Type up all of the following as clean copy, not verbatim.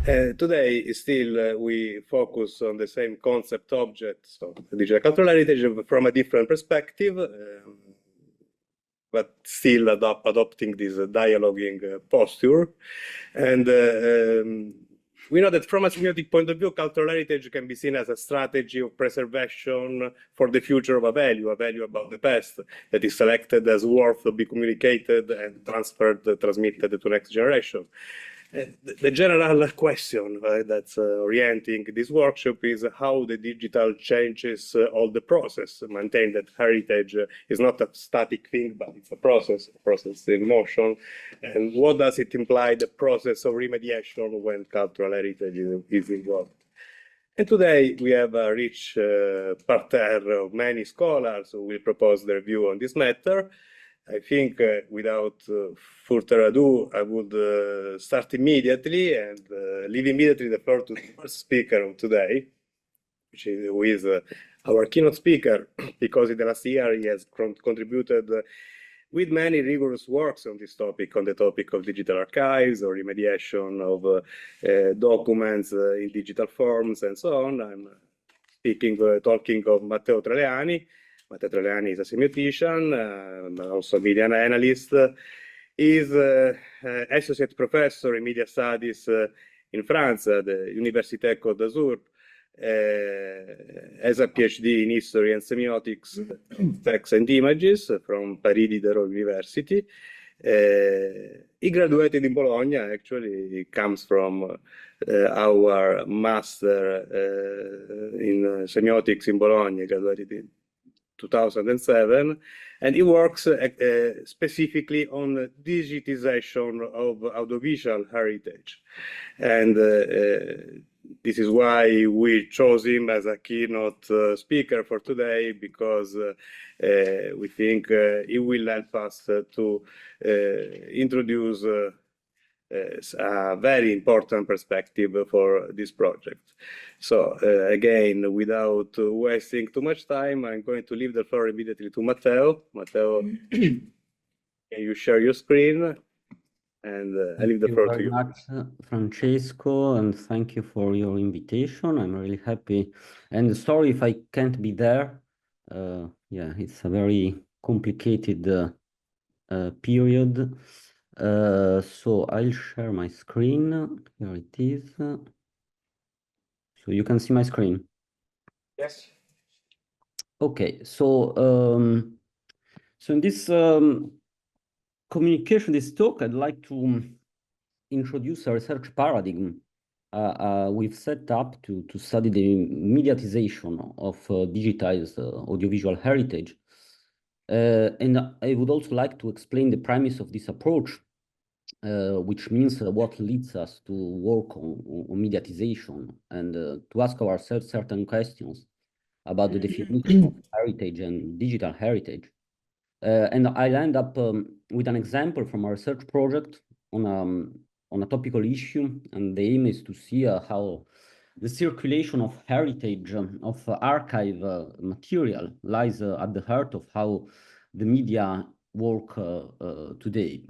Today, still, we focus on the same concept object, so digital cultural heritage from a different perspective, but still adopting this dialoguing posture. And we know that from a semiotic point of view, cultural heritage can be seen as a strategy of preservation for the future of a value about the past that is selected as worth to be communicated and transferred, transmitted to next generation. The general question that's orienting this workshop is how the digital changes all the process. Maintain that heritage is not a static thing, but it's a process in motion. And what does it imply, the process of remediation when cultural heritage is involved? And today we have a rich parterre of many scholars who will propose their view on this matter. I think without further ado, I would start immediately and leave immediately the floor to the first speaker of today, who is our keynote speaker, because in the last year he has contributed with many rigorous works on this topic, on the topic of digital archives or remediation of documents in digital forms and so on. I'm talking of Matteo Treleani. Matteo Treleani is a semiotician, also a media analyst. He's associate professor in media studies in France at the Université Côte has a PhD in history and semiotics, text and images from Paris Diderot University. He graduated in Bologna, actually. He comes from our master in semiotics in Bologna. He graduated in 2007, and he works specifically on digitization of audiovisual heritage. And this is why we chose him as a keynote speaker for today, because we think he will help us to introduce a very important perspective for this project. So again, without wasting too much time, I'm going to leave the floor immediately to Matteo. Matteo, can you share your screen? And I leave the floor to you. Thank you very much, Francesco, and thank you for your invitation. I'm really happy. And sorry if I can't be there. Yeah, it's a very complicated period. So I'll share my screen. Here it is. So you can see my screen. Yes. Okay, so in this communication, this talk, I'd like to introduce a research paradigm we've set up to study the mediatization of digitized audiovisual heritage. And I would also like to explain the premise of this approach, which means what leads us to work on mediatization and to ask ourselves certain questions about the definition of heritage and digital heritage. And I'll end up with an example from a research project on a topical issue, and the aim is to see how the circulation of heritage of archive material lies at the heart of how the media work today.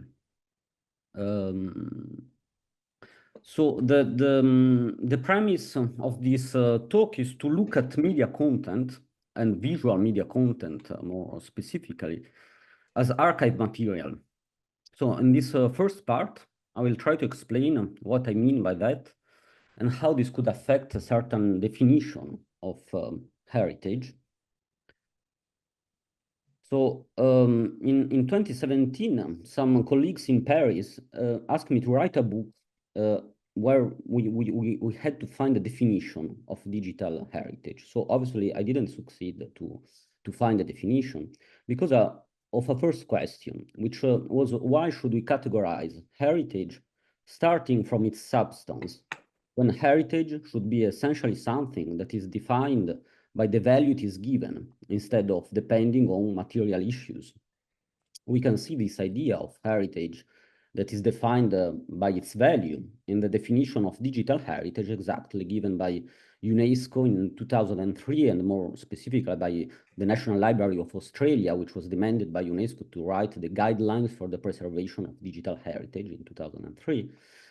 So the premise of this talk is to look at media content and visual media content more specifically as archive material. So in this first part, I will try to explain what I mean by that and how this could affect a certain definition of heritage. So in 2017, some colleagues in Paris asked me to write a book where we had to find a definition of digital heritage. So obviously I didn't succeed to find a definition because of a first question, which was why should we categorize heritage starting from its substance, when heritage should be essentially something that is defined by the value it is given, instead of depending on material issues. We can see this idea of heritage that is defined by its value in the definition of digital heritage exactly given by UNESCO in 2003, and more specifically by the National Library of Australia, which was demanded by UNESCO to write the guidelines for the preservation of digital heritage in 2003.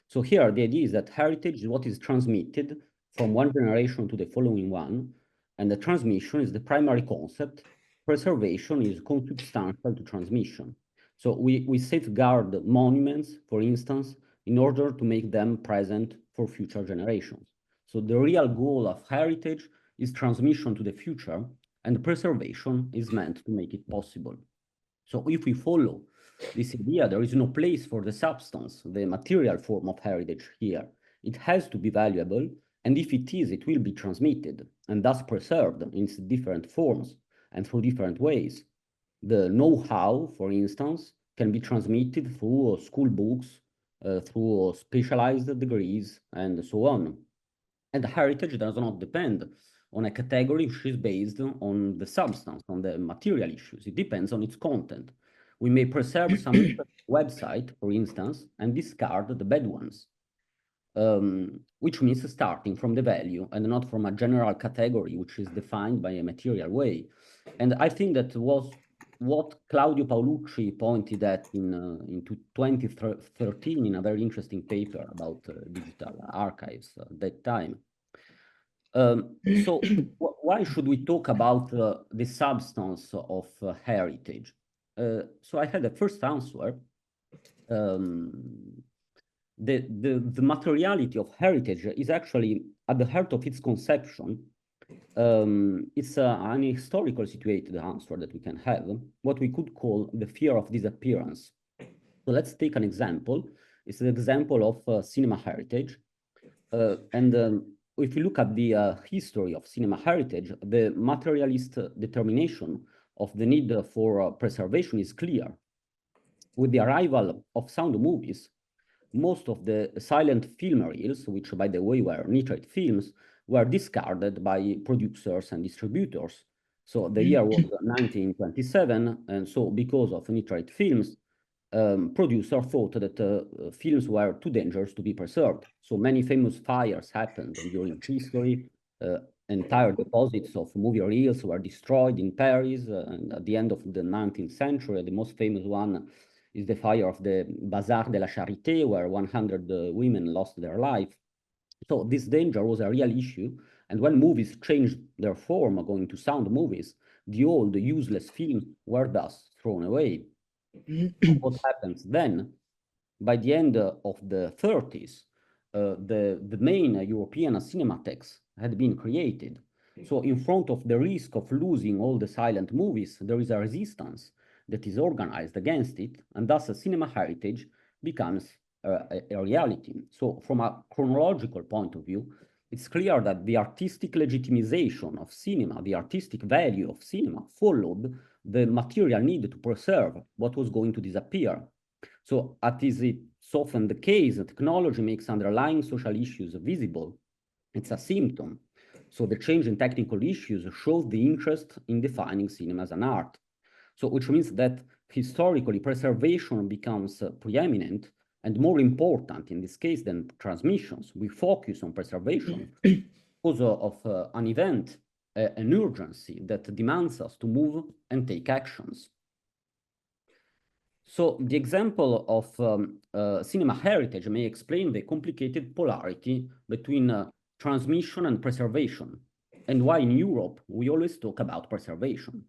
So here, the idea is that heritage is what is transmitted from one generation to the following one, and the transmission is the primary concept. Preservation is consubstantial to transmission. So we safeguard monuments, for instance, in order to make them present for future generations. So the real goal of heritage is transmission to the future, and preservation is meant to make it possible. So if we follow this idea, there is no place for the substance, the material form of heritage here. It has to be valuable, and if it is, it will be transmitted and thus preserved in different forms and through different ways. The know-how, for instance, can be transmitted through school books, through specialized degrees, and so on. And heritage does not depend on a category which is based on the substance, on the material issues. It depends on its content. We may preserve some website, for instance, and discard the bad ones, which means starting from the value and not from a general category which is defined by a material way. And I think that was what Claudio Paolucci pointed at in 2013 in a very interesting paper about digital archives at that time. So why should we talk about the substance of heritage? So I had a first answer. The materiality of heritage is actually at the heart of its conception. It's an historical situated answer that we can have, what we could call the fear of disappearance. So let's take an example. It's an example of cinema heritage. If you look at the history of cinema heritage, the materialist determination of the need for preservation is clear. With the arrival of sound movies, most of the silent film reels, which by the way were nitrate films, were discarded by producers and distributors. So the year was 1927, and so because of nitrate films, producers thought that films were too dangerous to be preserved. So many famous fires happened during history. Entire deposits of movie reels were destroyed in Paris. And at the end of the 19th century, the most famous one is the fire of the Bazar de la Charité, where 100 women lost their life. So this danger was a real issue. And when movies changed their form, going to sound movies, the old useless films were thus thrown away. What happens then? By the end of the 30s, the main European cinematics had been created. So in front of the risk of losing all the silent movies, there is a resistance that is organized against it, and thus a cinema heritage becomes a reality. So from a chronological point of view, it's clear that the artistic legitimization of cinema, the artistic value of cinema, followed the material need to preserve what was going to disappear. So as is often the case, technology makes underlying social issues visible. It's a symptom. So the change in technical issues shows the interest in defining cinema as an art. So which means that historically preservation becomes preeminent and more important in this case than transmissions. We focus on preservation because of an event, an urgency that demands us to move and take actions. So the example of cinema heritage may explain the complicated polarity between transmission and preservation, and why in Europe we always talk about preservation.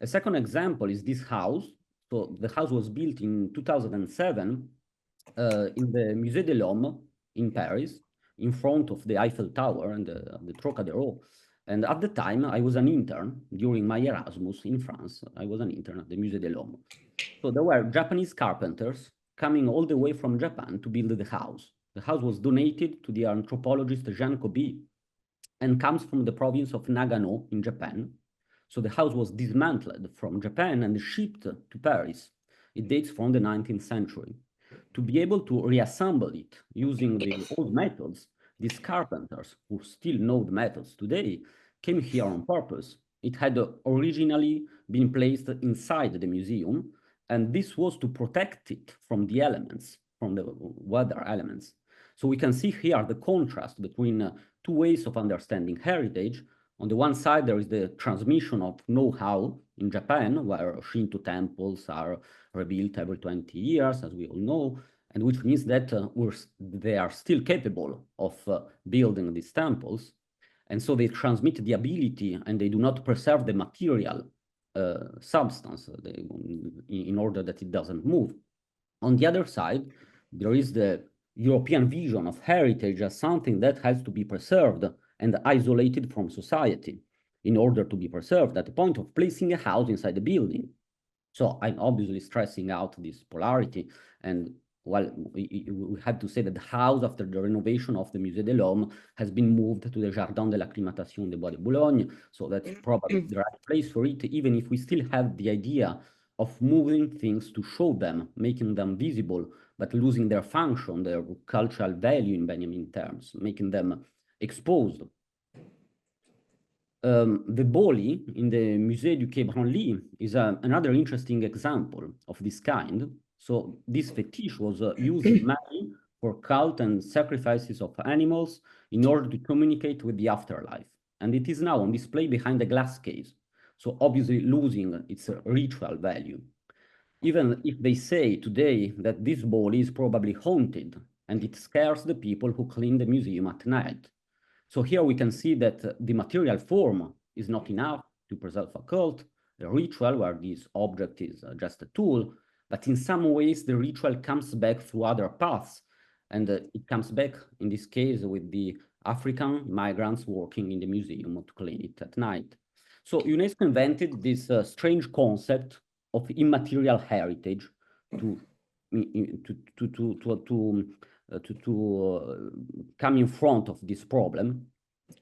A second example is this house. So the house was built in 2007 in the Musée de l'Homme in Paris, in front of the Eiffel Tower and the Trocadero. And at the time, I was an intern during my Erasmus in France. I was an intern at the Musée de l'Homme. So there were Japanese carpenters coming all the way from Japan to build the house. The house was donated to the anthropologist Jean Kobe and comes from the province of Nagano in Japan. So the house was dismantled from Japan and shipped to Paris. It dates from the 19th century. To be able to reassemble it using the old methods, these carpenters, who still know the methods today, came here on purpose. It had originally been placed inside the museum, and this was to protect it from the elements, from the weather elements. So we can see here the contrast between two ways of understanding heritage. On the one side, there is the transmission of know-how in Japan, where Shinto temples are rebuilt every 20 years, as we all know. and which means that they are still capable of building these temples. And so they transmit the ability and they do not preserve the material substance in order that it doesn't move. On the other side, there is the European vision of heritage as something that has to be preserved and isolated from society in order to be preserved at the point of placing a house inside the building. So I'm obviously stressing out this polarity, and well, we had to say that the house, after the renovation of the Musée de l'Homme, has been moved to the Jardin de l'Acclimatation des Bois de Boulogne. So that's probably the right place for it, even if we still have the idea of moving things to show them, making them visible, but losing their function, their cultural value in Benjamin terms, making them exposed. The Boli in the Musée du Quai Branly is another interesting example of this kind. So this fetish was used mainly for cult and sacrifices of animals in order to communicate with the afterlife. And it is now on display behind a glass case, so obviously losing its ritual value. Even if they say today that this Boli is probably haunted and it scares the people who clean the museum at night. So here we can see that the material form is not enough to preserve a cult, a ritual where this object is just a tool, but in some ways the ritual comes back through other paths, and it comes back in this case with the African migrants working in the museum to clean it at night. So UNESCO invented this strange concept of immaterial heritage to come in front of this problem.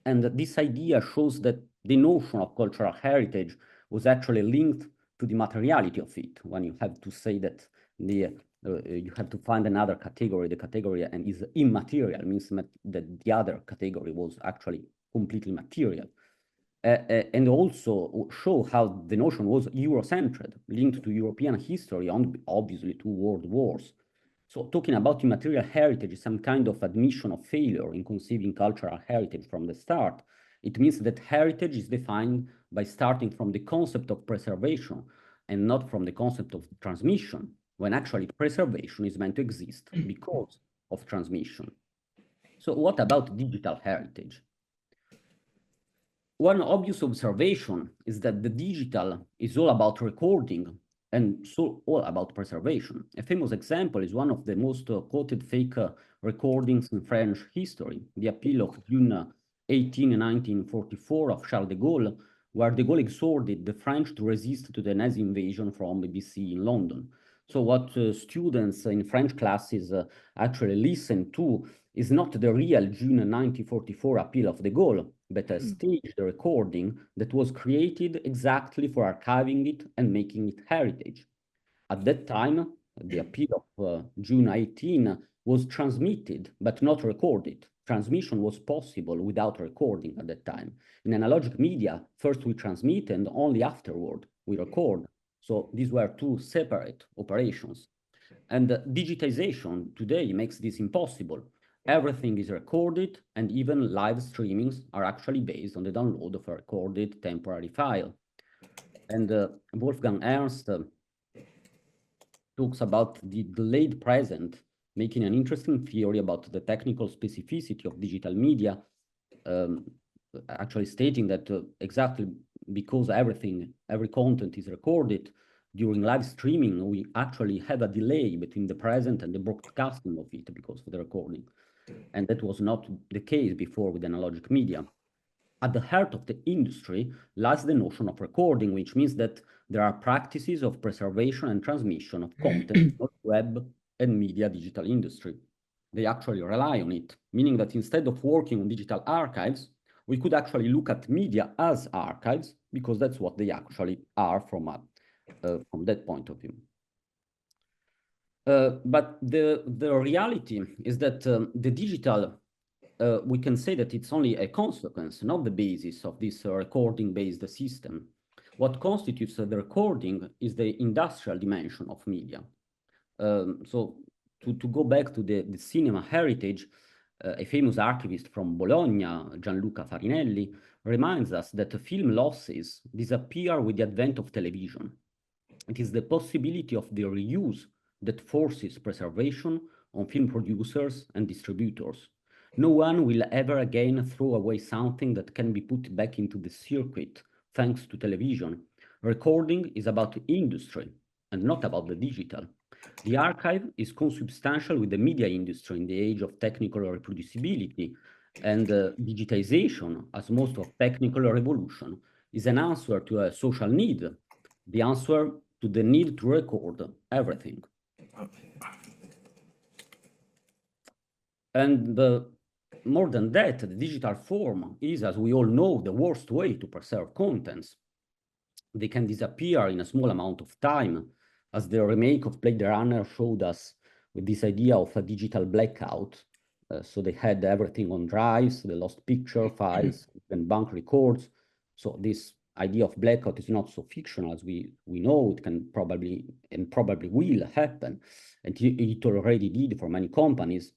And this idea shows that the notion of cultural heritage was actually linked to the materiality of it. When you have to say that you have to find another category, the category and is immaterial, means that the other category was actually completely material. And also show how the notion was Eurocentered, linked to European history and obviously to world wars. So talking about immaterial heritage is some kind of admission of failure in conceiving cultural heritage from the start. It means that heritage is defined by starting from the concept of preservation and not from the concept of transmission, when actually preservation is meant to exist because of transmission. So what about digital heritage? One obvious observation is that the digital is all about recording and so all about preservation. A famous example is one of the most quoted fake recordings in French history, the appeal of June 18, 1944 of Charles de Gaulle, where de Gaulle exhorted the French to resist to the Nazi invasion from BBC in London. So what students in French classes actually listen to is not the real June 1944 appeal of de Gaulle, but a staged recording that was created exactly for archiving it and making it heritage. At that time, the appeal of June 18 was transmitted, but not recorded. Transmission was possible without recording at that time. In analogic media, first we transmit and only afterward we record. So these were two separate operations. And digitization today makes this impossible. Everything is recorded, and even live streamings are actually based on the download of a recorded temporary file. And Wolfgang Ernst talks about the delayed present, making an interesting theory about the technical specificity of digital media, actually stating that exactly because every content is recorded, during live streaming, we actually have a delay between the present and the broadcasting of it because of the recording. And that was not the case before with analogic media. At the heart of the industry lies the notion of recording, which means that there are practices of preservation and transmission of content on web and media digital industry. They actually rely on it, meaning that instead of working on digital archives, we could actually look at media as archives, because that's what they actually are from that point of view. But the reality is that the digital, we can say that it's only a consequence, not the basis of this recording-based system. What constitutes the recording is the industrial dimension of media. So to go back to the cinema heritage, a famous archivist from Bologna, Gianluca Farinelli, reminds us that film losses disappear with the advent of television. It is the possibility of the reuse that forces preservation on film producers and distributors. No one will ever again throw away something that can be put back into the circuit thanks to television. Recording is about industry and not about the digital. The archive is consubstantial with the media industry in the age of technical reproducibility, and digitization, as most of technical revolution, is an answer to a social need, the answer to the need to record everything. And more than that, the digital form is, as we all know, the worst way to preserve contents. They can disappear in a small amount of time, as the remake of Blade Runner showed us with this idea of a digital blackout. So they had everything on drives, they lost picture files, and bank records. So this idea of blackout is not so fictional as we know. It can probably will happen, and it already did for many companies.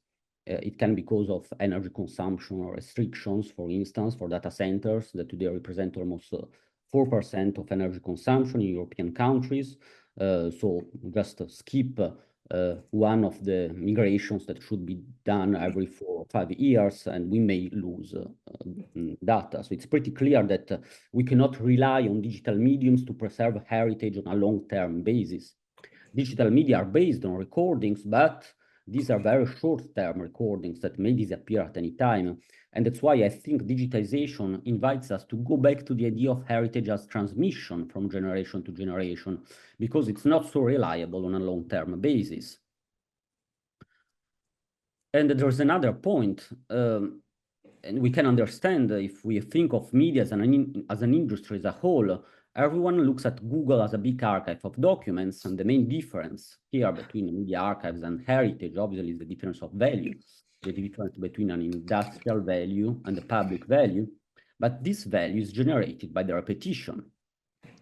It can be because of energy consumption or restrictions, for instance, for data centers that today represent almost 4% of energy consumption in European countries. So just skip one of the migrations that should be done every 4 or 5 years, and we may lose data. So it's pretty clear that we cannot rely on digital mediums to preserve heritage on a long-term basis. Digital media are based on recordings, but these are very short-term recordings that may disappear at any time. And that's why I think digitization invites us to go back to the idea of heritage as transmission from generation to generation, because it's not so reliable on a long-term basis. And there's another point, and we can understand if we think of media as an industry as a whole. Everyone looks at Google as a big archive of documents, and the main difference here between media archives and heritage, obviously, is the difference of value, the difference between an industrial value and a public value. But this value is generated by the repetition.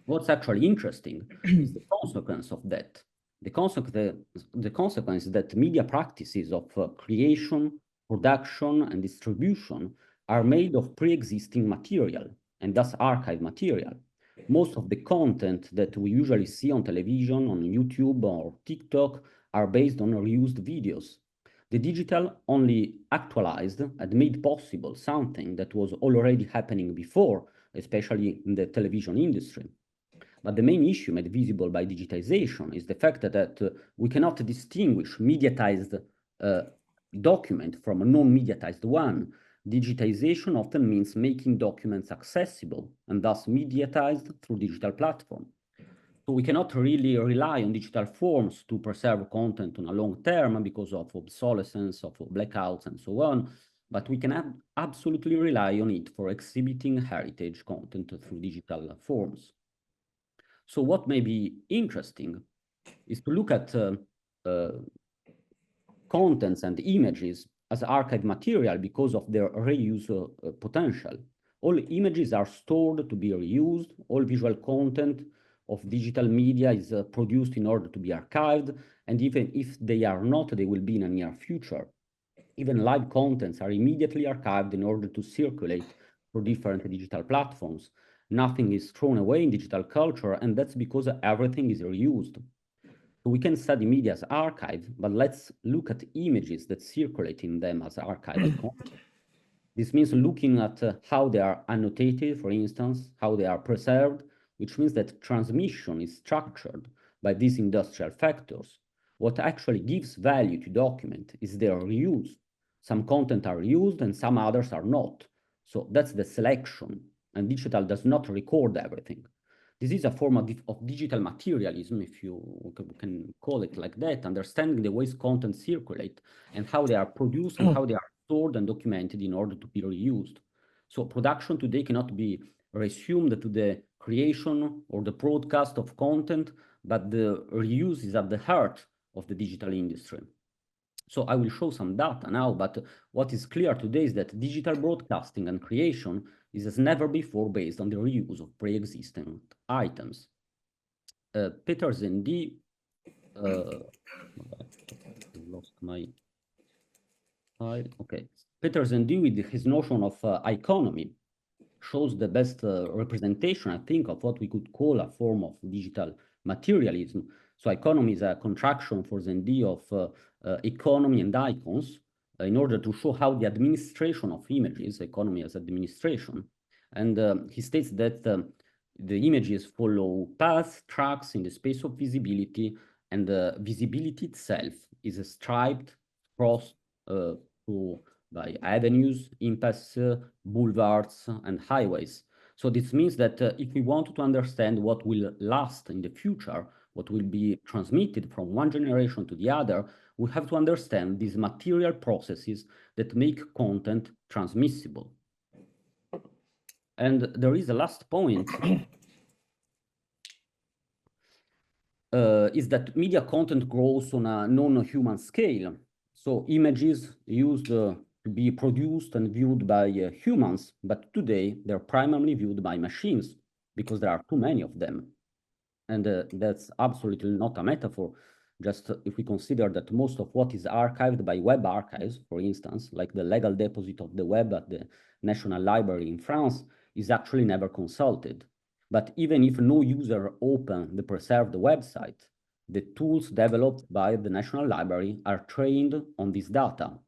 What's actually interesting is the consequence of that. The consequence is that media practices of creation, production, and distribution are made of pre-existing material, and thus archive material. Most of the content that we usually see on television, on YouTube or TikTok are based on reused videos. The digital only actualized and made possible something that was already happening before, especially in the television industry. But the main issue made visible by digitization is the fact that we cannot distinguish mediatized document from a non-mediatized one. Digitization often means making documents accessible and thus mediatized through digital platform. So we cannot really rely on digital forms to preserve content on a long term because of obsolescence, of blackouts, and so on. But we can absolutely rely on it for exhibiting heritage content through digital forms. So what may be interesting is to look at contents and images as archive material because of their reuse potential. All images are stored to be reused. All visual content of digital media is produced in order to be archived. And even if they are not, they will be in a near future. Even live contents are immediately archived in order to circulate for different digital platforms. Nothing is thrown away in digital culture, and that's because everything is reused. So we can study media as archive, but let's look at images that circulate in them as archived content. This means looking at how they are annotated, for instance, how they are preserved, which means that transmission is structured by these industrial factors. What actually gives value to document is their reuse. Some content are reused and some others are not. So that's the selection, and digital does not record everything. This is a form of digital materialism, if you can call it like that, understanding the ways content circulate and how they are produced and how they are stored and documented in order to be reused. So production today cannot be resumed to the creation or the broadcast of content, but the reuse is at the heart of the digital industry. So I will show some data now, but what is clear today is that digital broadcasting and creation is as never before based on the reuse of pre-existing items. Peter Zendi, lost my file. Okay, Peter Zendi with his notion of economy shows the best representation, I think, of what we could call a form of digital materialism. So economy is a contraction for the idea of economy and icons in order to show how the administration of images, economy as administration. And he states that the images follow paths, tracks in the space of visibility, and the visibility itself is striped, crossed by avenues, impasses, boulevards, and highways. So this means that if we want to understand what will last in the future, what will be transmitted from one generation to the other, we have to understand these material processes that make content transmissible. And there is a last point, is that media content grows on a non-human scale. So images used to be produced and viewed by humans, but today they're primarily viewed by machines because there are too many of them. And that's absolutely not a metaphor. Just if we consider that most of what is archived by web archives, for instance, like the legal deposit of the web at the National Library in France, is actually never consulted. But even if no user open the preserved website, the tools developed by the National Library are trained on this data.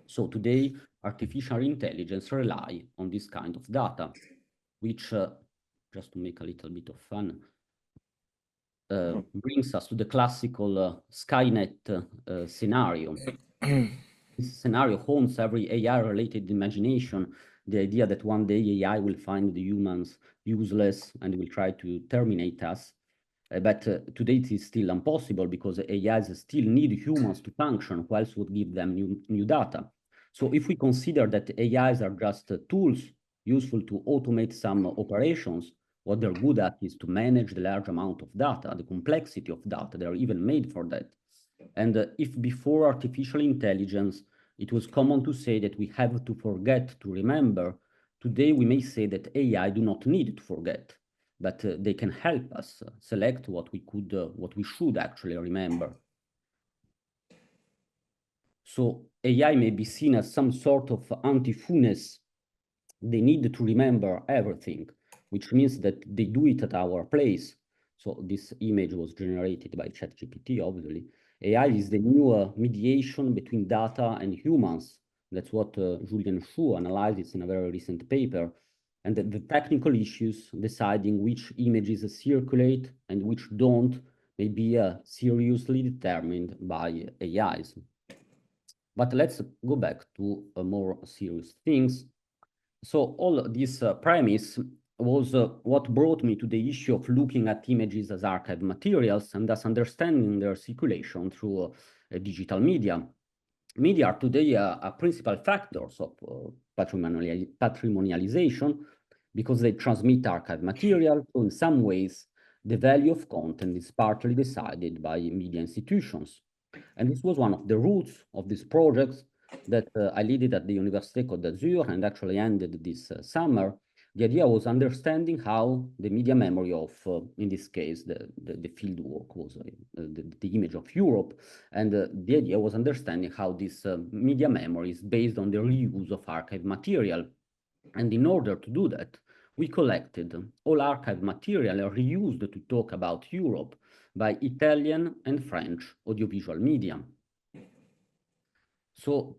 So today, artificial intelligence rely on this kind of data, which, just to make a little bit of fun, brings us to the classical Skynet scenario. This scenario haunts every AI-related imagination, the idea that one day AI will find the humans useless and will try to terminate us. But today it is still impossible because AIs still need humans to function, who else would give them new data. So if we consider that AIs are just tools useful to automate some operations, what they're good at is to manage the large amount of data, the complexity of data. They're even made for that. And if before artificial intelligence, it was common to say that we have to forget to remember, today we may say that AI do not need to forget, but they can help us select what we should actually remember. So AI may be seen as some sort of anti-funes. They need to remember everything, which means that they do it at our place. So this image was generated by ChatGPT, obviously. AI is the new mediation between data and humans. That's what Julian Shu analyzes in a very recent paper. And the technical issues deciding which images circulate and which don't may be seriously determined by AIs. But let's go back to more serious things. So all this premise was what brought me to the issue of looking at images as archive materials and thus understanding their circulation through digital media. Media are today a principal factors of patrimonialization because they transmit archive material. So in some ways, the value of content is partly decided by media institutions. And this was one of the roots of this project that I led at the Université Côte and actually ended this summer. The idea was understanding how the media memory of, in this case, the field work was the image of Europe. And the idea was understanding how this media memory is based on the reuse of archive material. And in order to do that, we collected all archive material reused to talk about Europe by Italian and French audiovisual media. So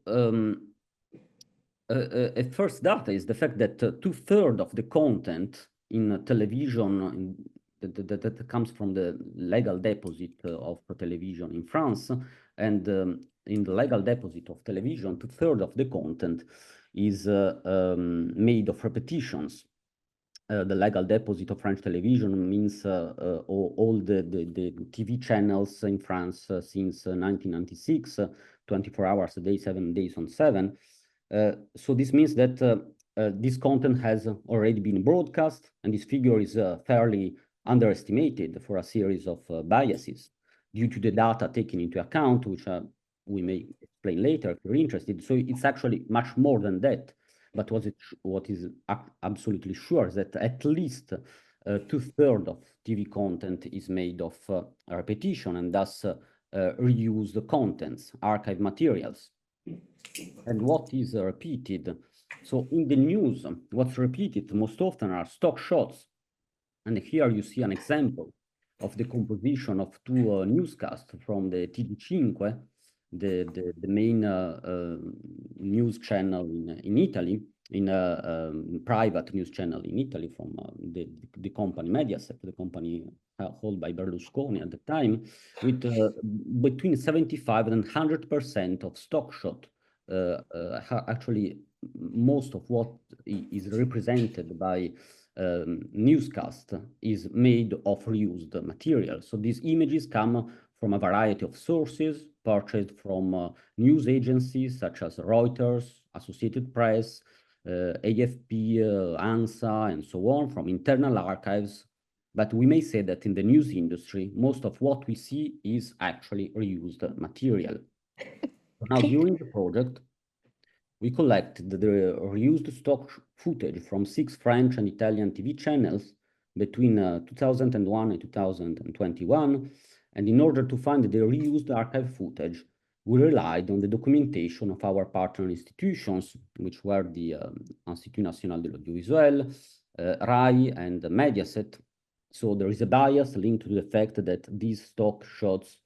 at first data is the fact that 2/3 of the content in television that comes from the legal deposit of television in France, and in the legal deposit of television, 2/3 of the content is made of repetitions. The legal deposit of French television means all the TV channels in France since 1996, 24 hours a day, 7 days on 7. So this means that this content has already been broadcast, and this figure is fairly underestimated for a series of biases due to the data taken into account, which we may explain later if you're interested. So it's actually much more than that. But what is absolutely sure is that at least 2/3 of TV content is made of repetition and thus reused contents, archive materials. And what is repeated? So in the news, what's repeated most often are stock shots. And here you see an example of the composition of two newscasts from the TG5, the main news channel in Italy, in a private news channel in Italy from the company Mediaset, the company held by Berlusconi at the time, with between 75 and 100% of stock shot. Actually, most of what is represented by newscast is made of reused material. So these images come from a variety of sources purchased from news agencies such as Reuters, Associated Press, AFP, ANSA, and so on, from internal archives. But we may say that in the news industry, most of what we see is actually reused material. Now, during the project, we collected the reused stock footage from 6 French and Italian TV channels between 2001 and 2021. And in order to find the reused archive footage, we relied on the documentation of our partner institutions, which were the Institut National de l'Audiovisual, RAI, and Mediaset. So there is a bias linked to the fact that these stock shots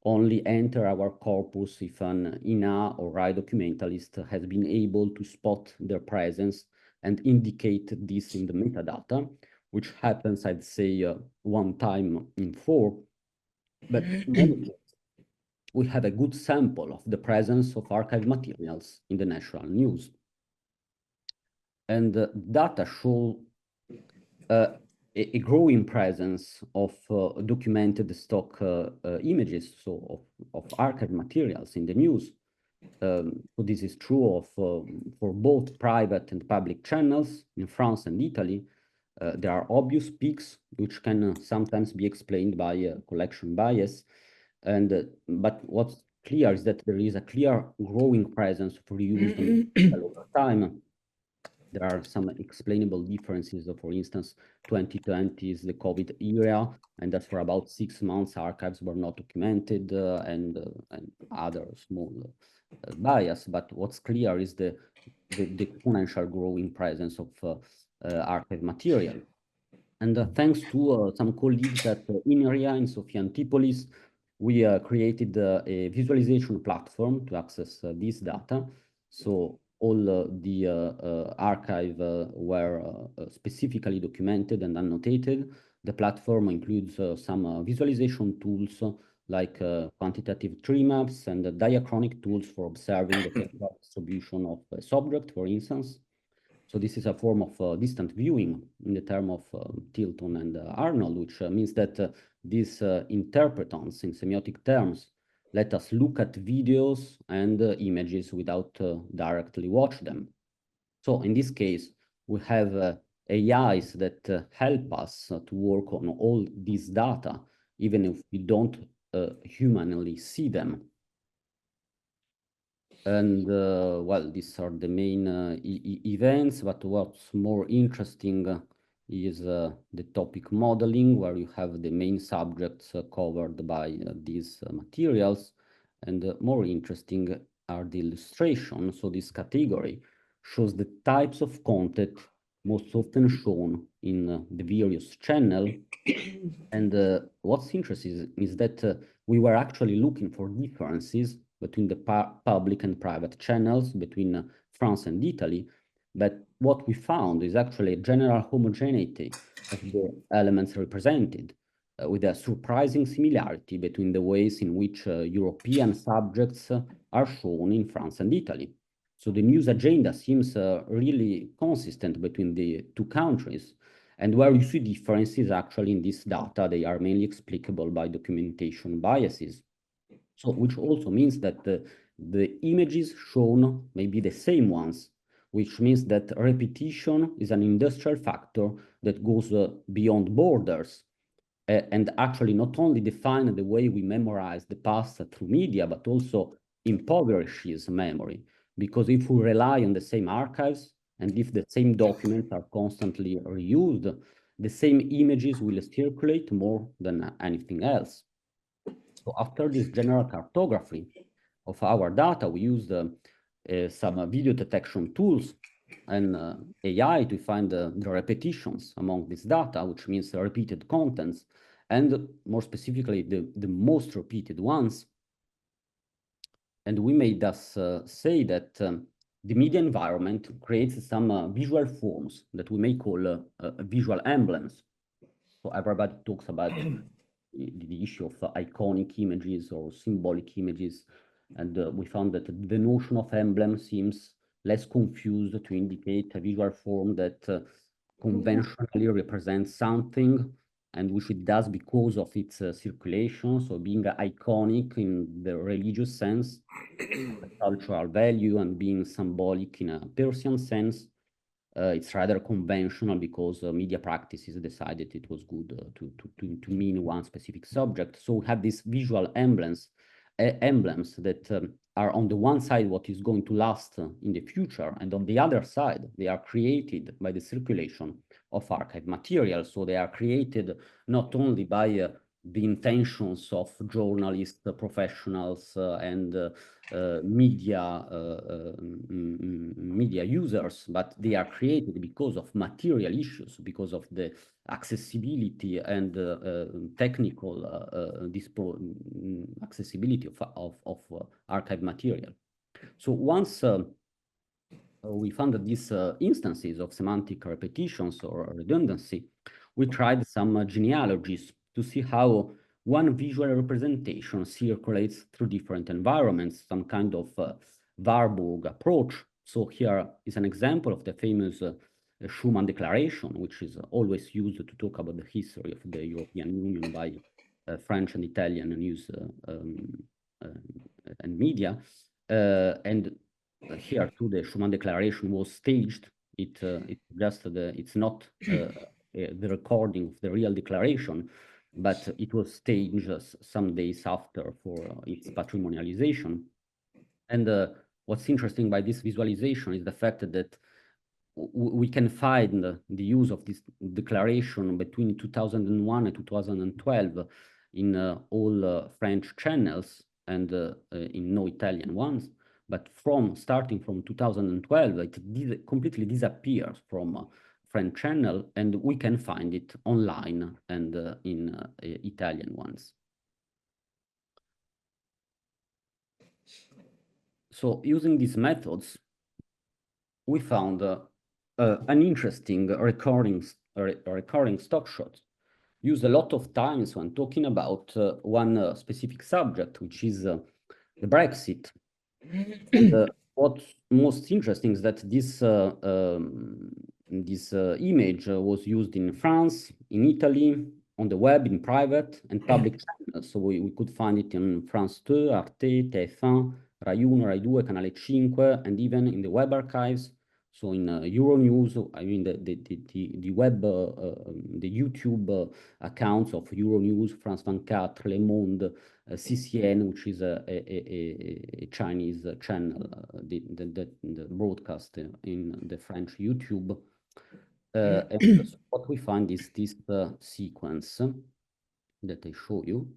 only enter our corpus if an INA or RAI documentalist has been able to spot their presence and indicate this in the metadata, which happens, I'd say, 1 time in 4. But in any case, we have a good sample of the presence of archive materials in the national news. And data show a growing presence of documented stock images, so of archive materials in the news. So this is true of for both private and public channels in France and Italy. There are obvious peaks, which can sometimes be explained by collection bias. But what's clear is that there is a clear growing presence of reused over time. There are some explainable differences. For instance, 2020 is the COVID era, and that for about 6 months, archives were not documented and other small bias. But what's clear is the exponential growing presence of archive material. And thanks to some colleagues at INRIA in Sofia Antipolis, we created a visualization platform to access this data. So all the archive were specifically documented and annotated. The platform includes some visualization tools like quantitative tree maps and diachronic tools for observing the temporal distribution of a subject, for instance. So this is a form of distant viewing in the term of Tilton and Arnold, which means that these interpretants in semiotic terms let us look at videos and images without directly watch them. So in this case, we have AIs that help us to work on all these data, even if we don't humanly see them. And well, these are the main events, but what's more interesting is the topic modeling, where you have the main subjects covered by these materials. And more interesting are the illustrations. So this category shows the types of content most often shown in the various channels. And what's interesting is that we were actually looking for differences between the public and private channels, between France and Italy. But what we found is actually a general homogeneity of the elements represented, with a surprising similarity between the ways in which European subjects are shown in France and Italy. So the news agenda seems really consistent between the two countries. And where you see differences actually in this data, they are mainly explicable by documentation biases. So which also means that the images shown may be the same ones, which means that repetition is an industrial factor that goes beyond borders and actually not only define the way we memorize the past through media, but also impoverishes memory. Because if we rely on the same archives, and if the same documents are constantly reused, the same images will circulate more than anything else. So after this general cartography of our data, we used some video detection tools and AI to find the repetitions among this data, which means repeated contents. and more specifically, the most repeated ones. And we may thus say that the media environment creates some visual forms that we may call visual emblems. So everybody talks about the issue of iconic images or symbolic images. And we found that the notion of emblem seems less confused to indicate a visual form that conventionally represents something, and which it does because of its circulation, so being iconic in the religious sense, cultural value, and being symbolic in a Persian sense. It's rather conventional because media practices decided it was good to mean one specific subject. So we have these visual emblems that are on the one side what is going to last in the future, and on the other side, they are created by the circulation of archive material. So they are created not only by the intentions of journalists, professionals, and media users, but they are created because of material issues, because of the accessibility and technical accessibility of archive material. So once we found that these instances of semantic repetitions or redundancy, we tried some genealogies to see how one visual representation circulates through different environments, some kind of Warburg approach. So here is an example of the famous Schuman Declaration, which is always used to talk about the history of the European Union by French and Italian news and media. And here too, the Schuman Declaration was staged. It's not the recording of the real declaration, but it was staged some days after for its patrimonialization. And what's interesting by this visualization is the fact that we can find the use of this declaration between 2001 and 2012 in all French channels and in no Italian ones. But starting from 2012, it completely disappears from French channel, and we can find it online and in Italian ones. So using these methods, we found an interesting recurring stock shot used a lot of times when talking about one specific subject, which is the Brexit. And what's most interesting is that this image was used in France, in Italy, on the web, in private and public channels. So we could find it in France 2, Arte, TF1, Rai 1, Rai 2, Canale 5, and even in the web archives. So in Euronews, I mean the web, the YouTube accounts of Euronews, France 24, Le Monde, CCN, which is a Chinese channel, the broadcast in the French YouTube. And so what we find is this sequence that I show you.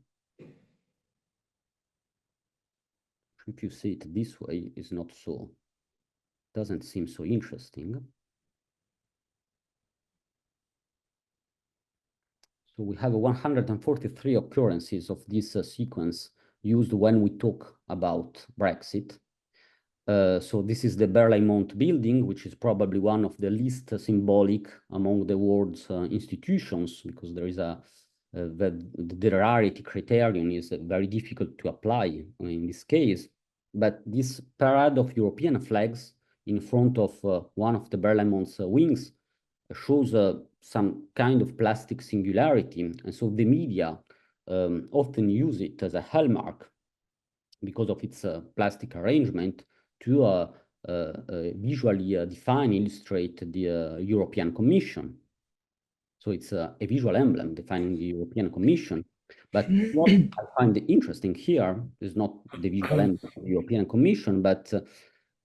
If you see it this way, it's not so, doesn't seem so interesting. So we have 143 occurrences of this sequence used when we talk about Brexit. So this is the Berlaymont building, which is probably one of the least symbolic among the world's institutions, because there is the rarity criterion is very difficult to apply in this case. But this parade of European flags in front of one of the Berlaymont's wings shows some kind of plastic singularity. And so the media often use it as a hallmark because of its plastic arrangement to visually define, illustrate the European Commission. So it's a visual emblem defining the European Commission. But what I find interesting here is not the visual emblem of the European Commission, but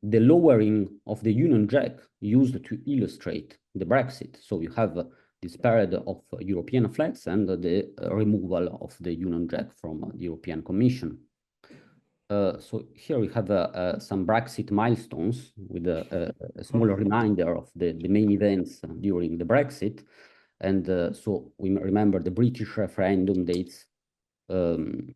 the lowering of the Union Jack used to illustrate the Brexit. So you have this parade of European flags and the removal of the Union Jack from the European Commission. So here we have some Brexit milestones with a small reminder of the main events during the Brexit. And so we remember the British referendum dates to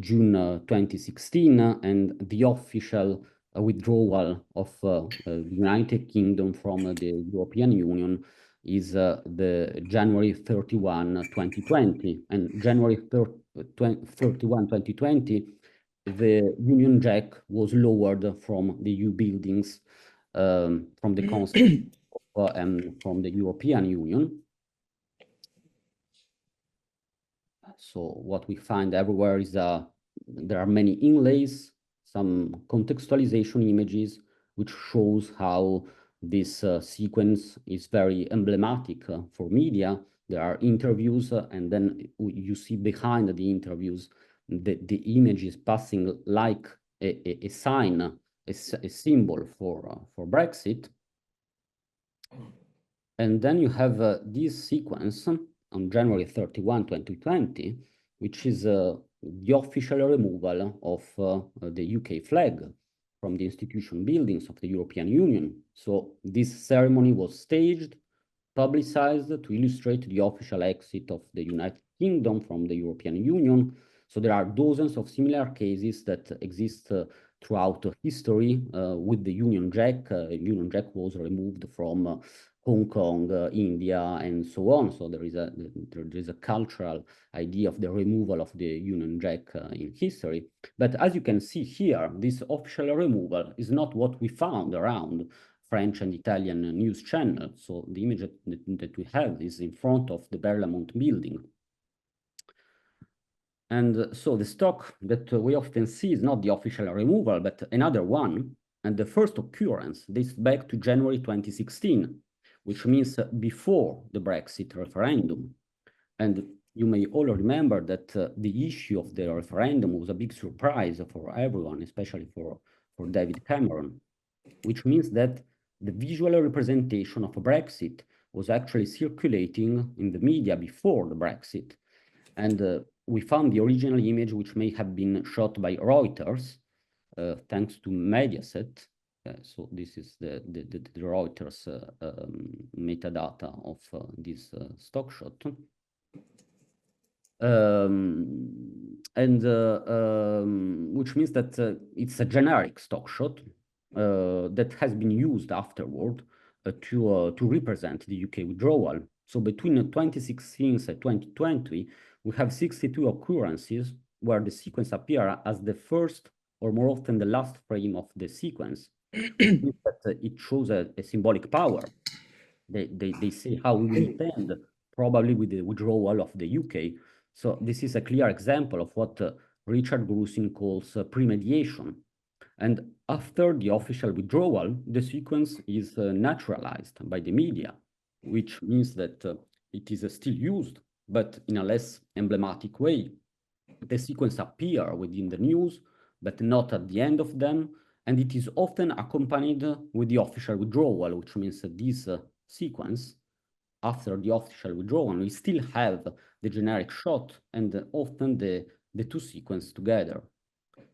June 2016, and the official withdrawal of the United Kingdom from the European Union is the January 31, 2020. And January 31, 2020, the Union Jack was lowered from the EU buildings from the Council and from the European Union. So what we find everywhere is there are many inlays, some contextualization images, which shows how this sequence is very emblematic for media. There are interviews, and then you see behind the interviews, the image is passing like a sign, a symbol for Brexit. And then you have this sequence on January 31, 2020, which is the official removal of the UK flag from the institution buildings of the European Union. So this ceremony was staged, publicized to illustrate the official exit of the United Kingdom from the European Union. So there are dozens of similar cases that exist throughout history with the Union Jack. Union Jack was removed from Hong Kong, India, and so on. So there is a cultural idea of the removal of the Union Jack in history. But as you can see here, this official removal is not what we found around French and Italian news channels. So the image that we have is in front of the Berlamont building. And so the stock that we often see is not the official removal, but another one. And the first occurrence dates back to January 2016, which means before the Brexit referendum. And you may all remember that the issue of the referendum was a big surprise for everyone, especially for David Cameron, which means that the visual representation of Brexit was actually circulating in the media before the Brexit. And we found the original image, which may have been shot by Reuters, thanks to Mediaset. So this is the Reuters metadata of this stock shot. Which means that it's a generic stock shot that has been used afterward to represent the UK withdrawal. So between 2016 and 2020, we have 62 occurrences where the sequence appears as the first or more often the last frame of the sequence. But it shows a symbolic power. They say how we will end, probably with the withdrawal of the UK. So this is a clear example of what Richard Grusin calls premediation. And after the official withdrawal, the sequence is naturalized by the media, which means that it is still used, but in a less emblematic way. The sequence appears within the news, but not at the end of them, and it is often accompanied with the official withdrawal, which means that this sequence, after the official withdrawal, we still have the generic shot and often the two sequences together.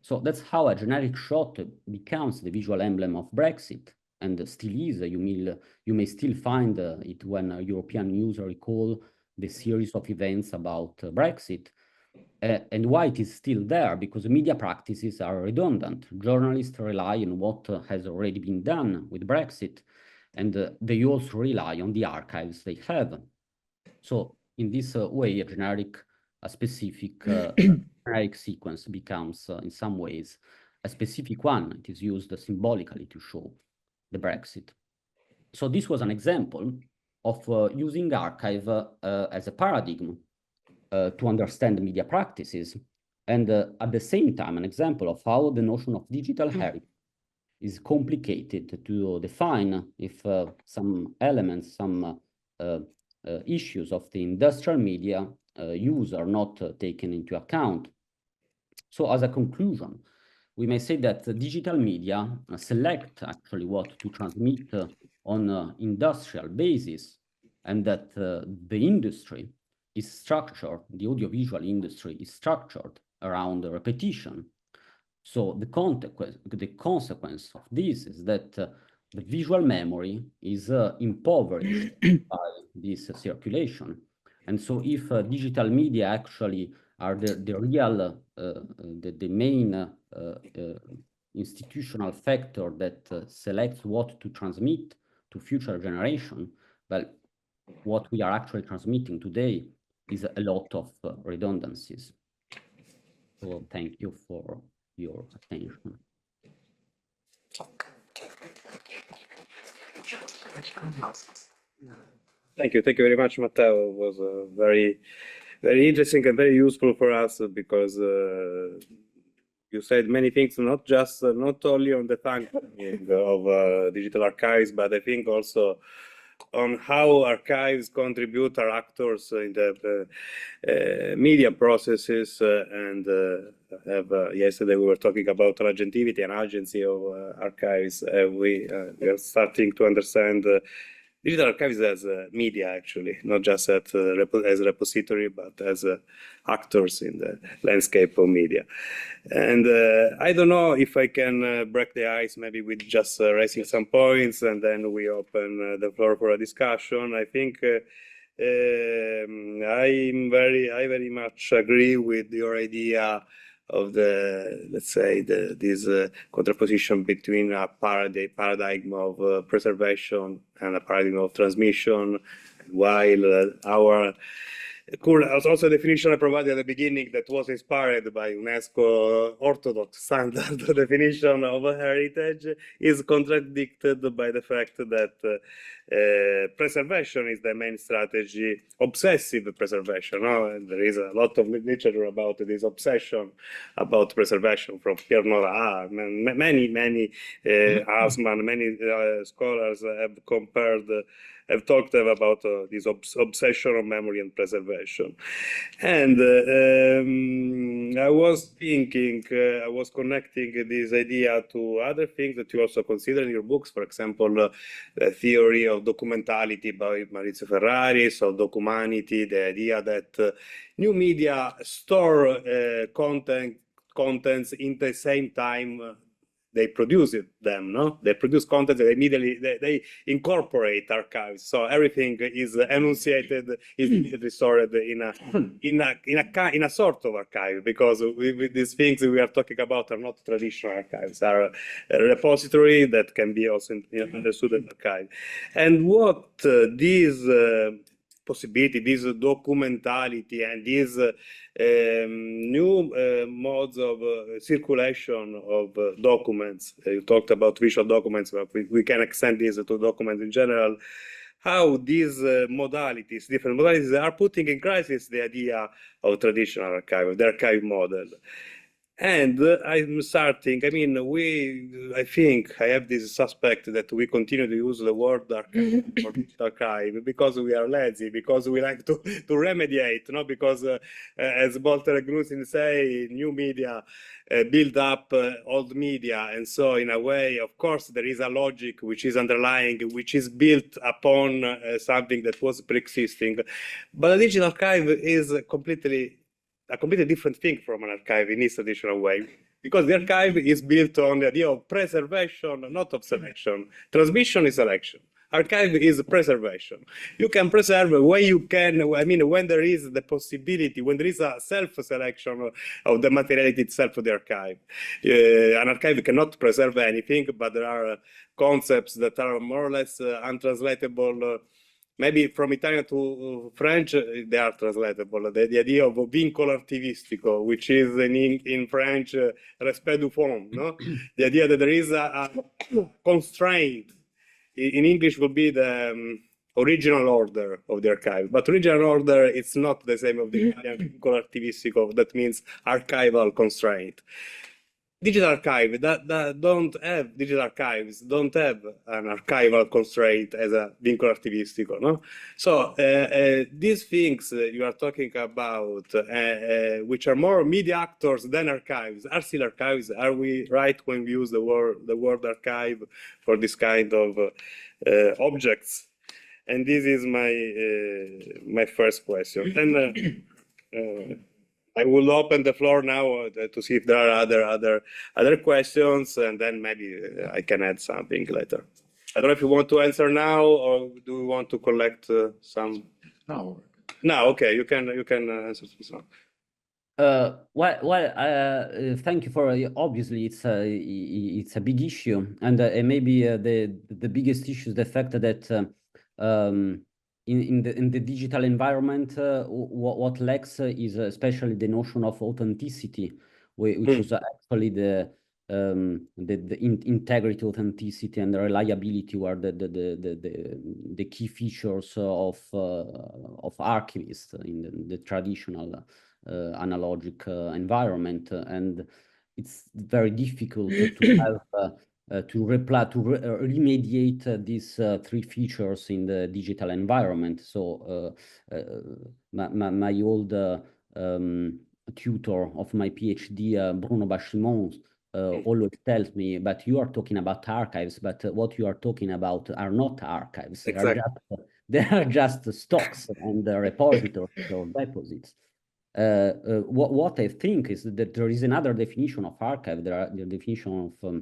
So that's how a generic shot becomes the visual emblem of Brexit, and still is. You may still find it when European news recall the series of events about Brexit. And why it is still there? Because media practices are redundant. Journalists rely on what has already been done with Brexit, and they also rely on the archives they have. So in this way, a specific generic sequence becomes, in some ways, a specific one. It is used symbolically to show the Brexit. So this was an example of using archive as a paradigm to understand media practices, and at the same time, an example of how the notion of digital heritage is complicated to define if some elements, some issues of the industrial media use are not taken into account. So as a conclusion, we may say that the digital media select actually what to transmit on industrial basis, and that the industry is structured, the audiovisual industry is structured around repetition. So the consequence of this is that the visual memory is impoverished by this circulation. And so if digital media actually are the real, the main institutional factor that selects what to transmit to future generation, well, what we are actually transmitting today is a lot of redundancies. So thank you for your attention. Thank you very much, Matteo. It was very interesting and very useful for us because you said many things, not only on the functioning of digital archives, but I think also on how archives contribute are actors in the media processes and yesterday we were talking about agentivity and agency of archives. We are starting to understand digital archives as media, actually, not just as a repository, but as actors in the landscape of media. And I don't know if I can break the ice, maybe with just raising some points, and then we open the floor for a discussion. I think I very much agree with your idea of the, let's say, this contraposition between a paradigm of preservation and a paradigm of transmission, while our also definition I provided at the beginning that was inspired by UNESCO orthodox standard definition of heritage is contradicted by the fact that preservation is the main strategy, obsessive preservation. And there is a lot of literature about this obsession about preservation from Pierre Nora, many Asman, many scholars have talked about this obsession of memory and preservation. And I was thinking, I was connecting this idea to other things that you also consider in your books, for example, the theory of documentality by Maurizio Ferrari, so documanity, the idea that new media store contents in the same time they produce them, no? They produce content that immediately they incorporate archives. So everything is enunciated, is immediately stored in a sort of archive, because with these things we are talking about are not traditional archives, are a repository that can be also understood as archive. And what these possibility, this documentality, and these new modes of circulation of documents. You talked about visual documents, but we can extend this to documents in general. How these modalities, different modalities, are putting in crisis the idea of traditional archive, the archive model. And I'm starting, I mean, I think I have this suspect that we continue to use the word archive because we are lazy, because we like to remediate, not because, as Bolter and Grusin say, new media build up old media. And so in a way, of course, there is a logic which is underlying, which is built upon something that was pre-existing. But a digital archive is a completely different thing from an archive in its traditional way, because the archive is built on the idea of preservation, not of selection. Transmission is selection. Archive is preservation. You can preserve when you can, I mean, when there is the possibility, when there is a self-selection of the materiality itself of the archive. An archive cannot preserve anything, but there are concepts that are more or less untranslatable. Maybe from Italian to French, they are translatable. The idea of vincolo archivistico, which is in French, respect du fond, no? The idea that there is a constraint. In English would be the original order of the archive. But original order, it's not the same of the Italian vincolo archivistico. That means archival constraint. Digital archive digital archives don't have an archival constraint as a vincolo archivistico, no? So these things you are talking about, which are more media actors than archives, are still archives. Are we right when we use the word archive for this kind of objects? And this is my first question. Then I will open the floor now to see if there are other questions, and then maybe I can add something later. I don't know if you want to answer now, or do you want to collect some? No. Now, okay, you can answer this one. Thank you for obviously it's a big issue, and maybe the biggest issue is the fact that in the digital environment, what lacks is especially the notion of authenticity, which is actually the integrity, authenticity, and the reliability were the key features of archivists in the traditional analogic environment, and it's very difficult to have to remediate these three features in the digital environment. So my old tutor of my PhD, Bruno Bachimon, always tells me, but you are talking about archives, but what you are talking about are not archives. Exactly. They are just stocks and repositories or deposits. What I think is that there is another definition of archive. There are the definition of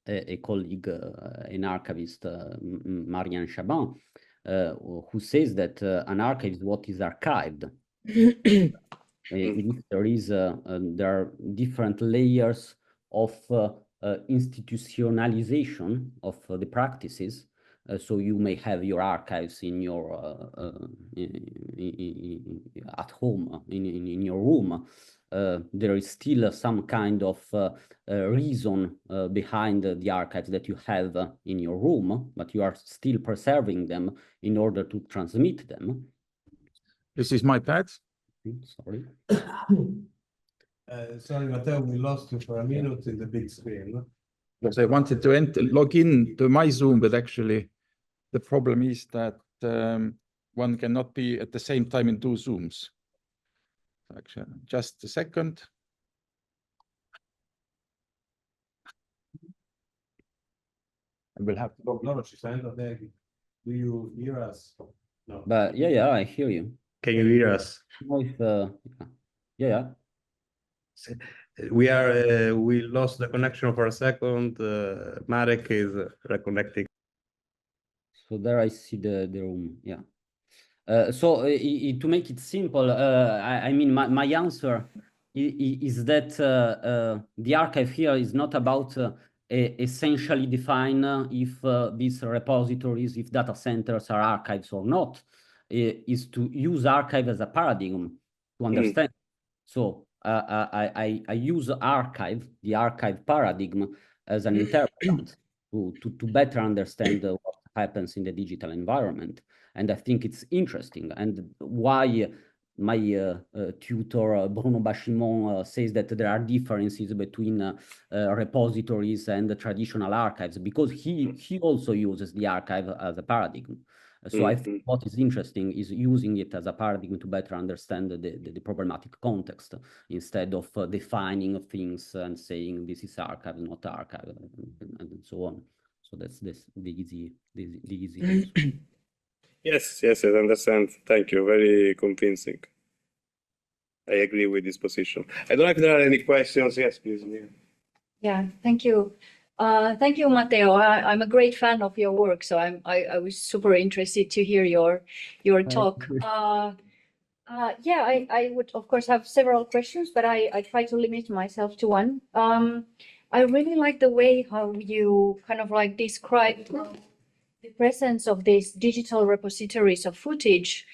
a colleague, an archivist, Marianne Chabin, who says that an archive is what is archived. If there are different layers of institutionalization of the practices. So you may have your archives in your at home in your room. There is still some kind of reason behind the archives that you have in your room, but you are still preserving them in order to transmit them. This is my pad. Sorry. Sorry, Matteo, we lost you for a minute in the big screen. Because I wanted to log in to my Zoom, but actually the problem is that one cannot be at the same time in two Zooms. Actually, just a second. I will have to go. No, she's saying that there. Do you hear us? No. But yeah, I hear you. Can you hear us? Yeah. We lost the connection for a second. Marek is reconnecting. So there I see the room. Yeah. So to make it simple, I mean, my answer is that the archive here is not about essentially define if these repositories, if data centers are archives or not. Is to use archive as a paradigm to understand. So I use the archive paradigm as an interpretant to better understand what happens in the digital environment. And I think it's interesting, and why my tutor Bruno Bachimon says that there are differences between repositories and the traditional archives, because he also uses the archive as a paradigm. So I think what is interesting is using it as a paradigm to better understand the problematic context, instead of defining things and saying this is archive, not archive, and so on. So that's the easy answer. Yes, I understand. Thank you. Very convincing. I agree with this position. I don't know if there are any questions. Yes, please. Yeah, thank you. Thank you, Matteo. I'm a great fan of your work, so I was super interested to hear your talk. Yeah, I would of course have several questions, but I try to limit myself to one. I really like the way how you kind of like described the presence of these digital repositories of footage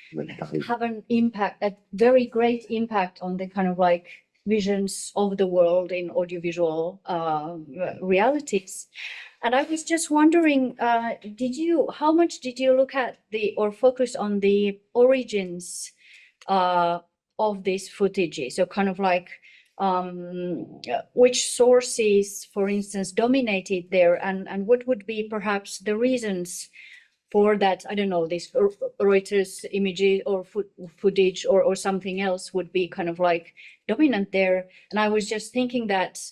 have an impact, a very great impact on the kind of like visions of the world in audiovisual realities. And I was just wondering, how much did you look at or focus on the origins of these footages? So kind of like which sources, for instance, dominated there, and what would be perhaps the reasons for that? I don't know, this Reuters images or footage or something else would be kind of like dominant there. And I was just thinking that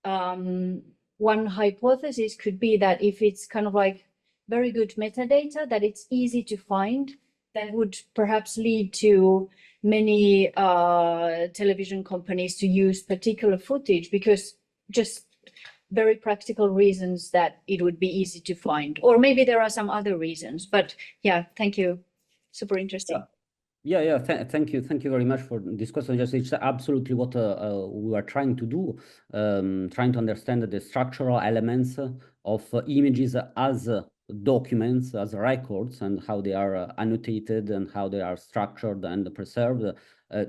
one hypothesis could be that if it's kind of like very good metadata, that it's easy to find, that would perhaps lead to many television companies to use particular footage, because just very practical reasons that it would be easy to find, or maybe there are some other reasons, but yeah, thank you. Super interesting. Yeah, thank you very much for this question. Just it's absolutely what we are trying to do, trying to understand the structural elements of images as documents, as records, and how they are annotated and how they are structured and preserved,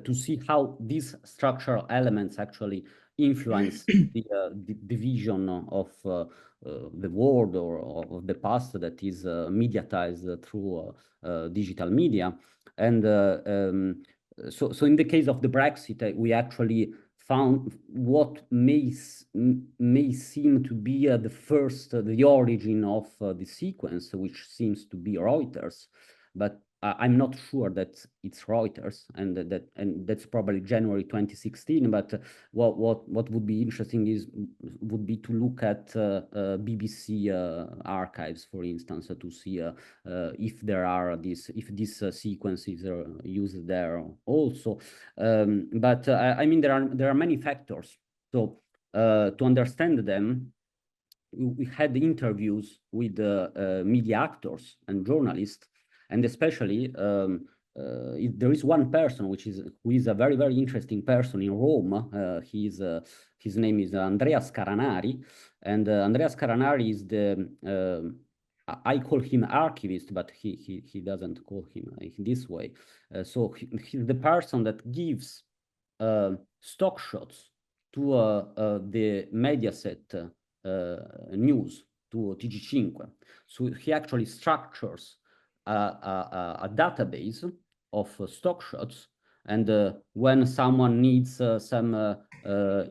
to see how these structural elements actually influence the vision of the world or of the past that is mediatized through digital media. And so in the case of the Brexit, we actually found what may seem to be the origin of the sequence, which seems to be Reuters, but I'm not sure that it's Reuters, and that's probably January 2016. But what would be interesting would be to look at BBC archives, for instance, to see if there are these sequences are used there also. But I mean there are many factors. So to understand them, we had interviews with media actors and journalists. And especially, there is one person who is a very, very interesting person in Rome. His name is Andrea Scaranari, and Andrea Scaranari is I call him archivist, but he doesn't call him in this way. So he's the person that gives stock shots to the Mediaset news, to TG5. So he actually structures a database of stock shots, and when someone needs some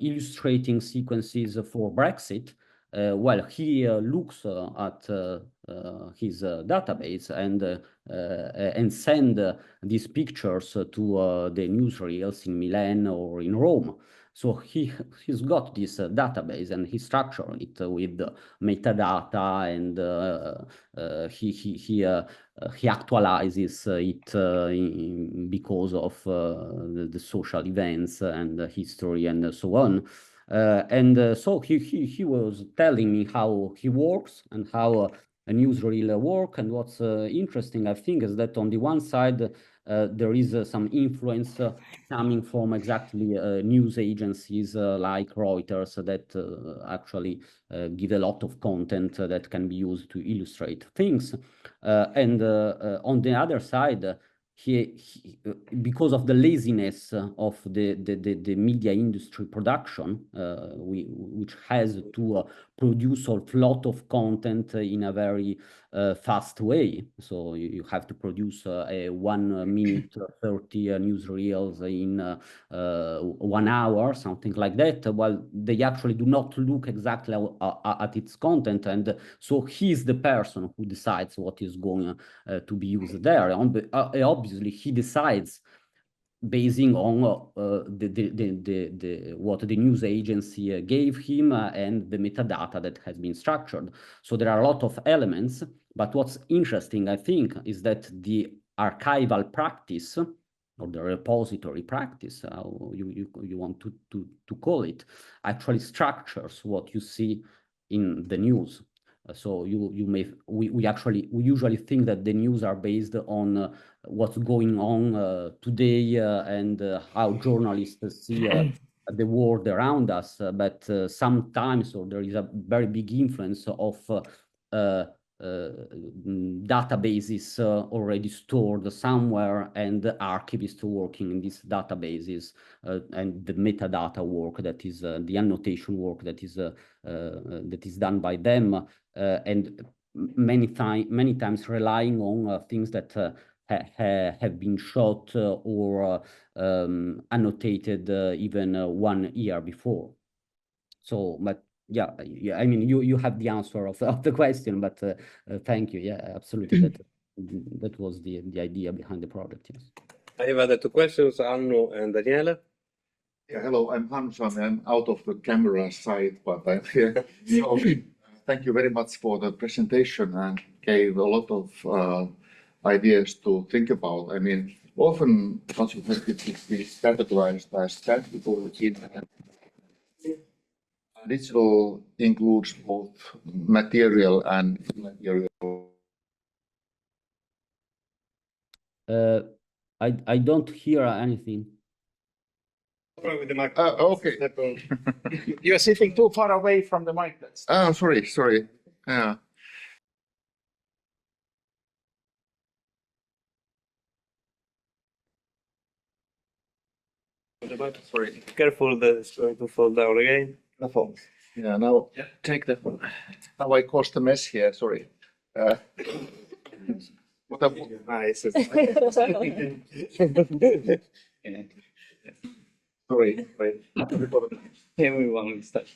illustrating sequences for Brexit, well, he looks at his database and send these pictures to the newsreels in Milan or in Rome. So he's got this database, and he structured it with metadata, and he actualizes it because of the social events and the history and so on. So he was telling me how he works and how a newsreel work. And what's interesting, I think, is that on the one side, there is some influence coming from exactly news agencies like Reuters that actually give a lot of content that can be used to illustrate things. And on the other side, because of the laziness of the media industry production, which has to produce a lot of content in a very fast way. So you have to produce a 1 minute 30 newsreels in 1 hour, something like that. Well, they actually do not look exactly at its content, and so he's the person who decides what is going to be used there. Obviously, he decides basing on what the news agency gave him and the metadata that has been structured. So there are a lot of elements, but what's interesting, I think, is that the archival practice or the repository practice, how you want to call it, actually structures what you see in the news. So we usually think that the news are based on what's going on today and how journalists see the world around us. But sometimes, or there is a very big influence of databases already stored somewhere, and archivists working in these databases, and the metadata work that is the annotation work that is done by them, and many times relying on things that have been shot or annotated even 1 year before. So, but yeah, I mean, you have the answer of the question, but thank you. Yeah, absolutely. That was the idea behind the project. Yes. I have other 2 questions, Annu and Daniela. Yeah, hello, I'm Hanson. I'm out of the camera side, but I'm here. So, thank you very much for the presentation, and gave a lot of ideas to think about. I mean, often consultancy is categorized as technical, Digital includes both material and immaterial. I don't hear anything. With the mic. Okay. You're sitting too far away from the mic. Oh, sorry. Yeah. Sorry. Careful that it's going to fall down again. Yeah, now Take the phone. now I caused a mess here, sorry. What I, Nice. sorry. Everyone will start.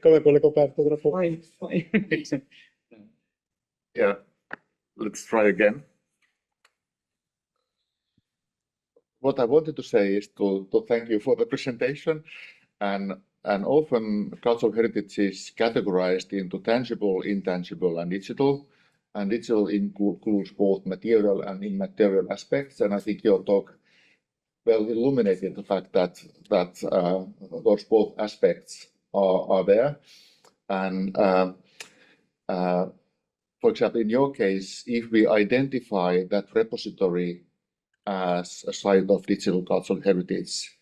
Come quello coperto troppo. Yeah, let's try again. What I wanted to say is to thank you for the presentation, and often cultural heritage is categorized into tangible, intangible, and digital. And digital includes both material and immaterial aspects. And I think your talk well illuminated the fact that those both aspects are there. And for example, in your case, if we identify that repository as a site of digital cultural heritage,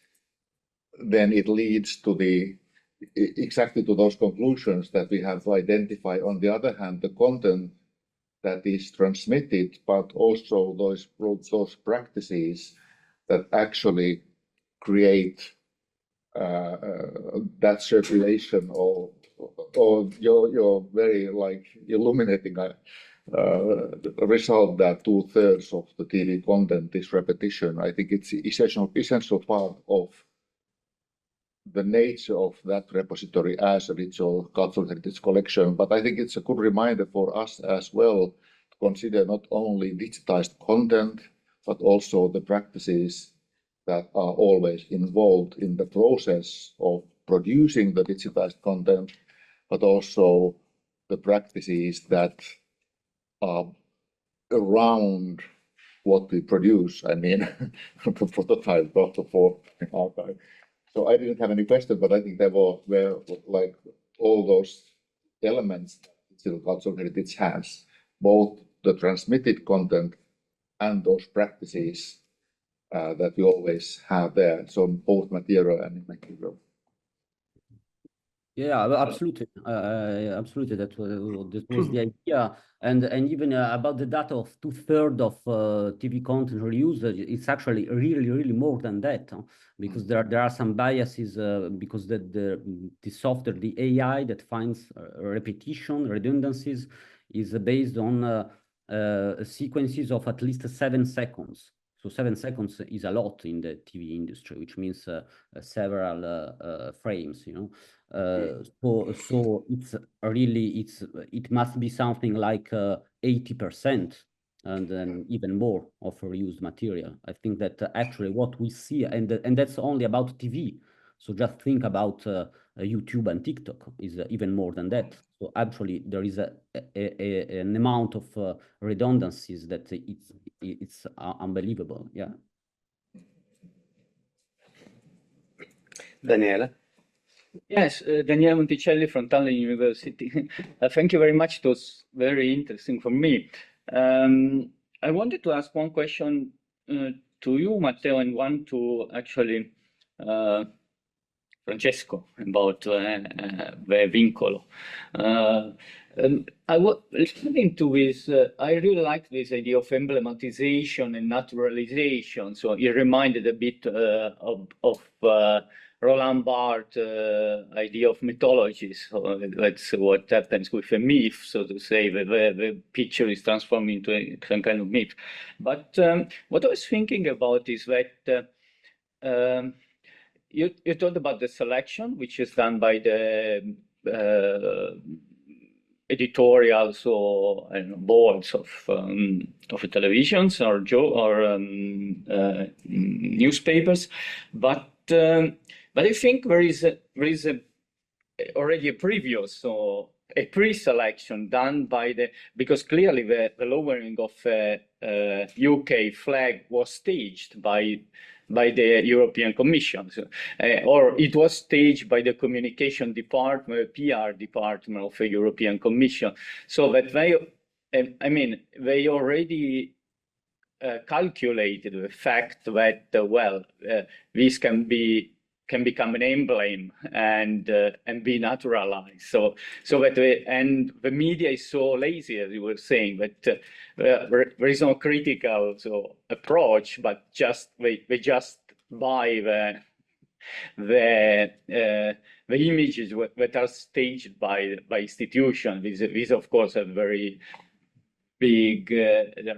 then it leads to exactly to those conclusions that we have to identify. On the other hand, the content that is transmitted, but also those practices that actually create that circulation, or your very illuminating result that 2/3 of the TV content is repetition. I think it's essential part of the nature of that repository as a digital cultural heritage collection. But I think it's a good reminder for us as well to consider not only digitized content, but also the practices that are always involved in the process of producing the digitized content, but also the practices that are around what we produce. I mean, the prototype, for archive. So I didn't have any questions, but I think there were like all those elements that digital cultural heritage has, both the transmitted content and those practices that we always have there. So both material and immaterial. Yeah, absolutely, absolutely. That was the idea, and even about the data of 2/3 of TV content reuse. It's actually really more than that, because there are some biases because the software, the AI that finds repetition, redundancies, is based on sequences of at least 7 seconds. So 7 seconds is a lot in the TV industry, which means several frames, you know. So it's really it must be something like 80% and then even more of reused material. I think that actually what we see, and that's only about TV. So just think about YouTube and TikTok is even more than that. So actually there is an amount of redundancies that it's unbelievable. Yeah. Daniele. Yes, Daniele Monticelli from Tallinn University. Thank you very much. It was very interesting for me. I wanted to ask one question to you, Matteo, and one to actually Francesco about Vincolo. I was listening to this. I really like this idea of emblematization and naturalization. So it reminded a bit of Roland Barthes' idea of mythology. So that's what happens with a myth, so to say, the picture is transformed into some kind of myth. But what I was thinking about is that you talked about the selection, which is done by the editorials or boards of televisions or newspapers, but I think there is already a previous, so a pre-selection done by because clearly the lowering of UK flag was staged by the European Commission, or it was staged by the communication department, PR department of the European Commission. So that they already calculated the fact that this can become an emblem and be naturalized. So that and the media is so lazy, as you were saying, that there is no critical approach, but they just buy the images that are staged by institutions. These of course are very big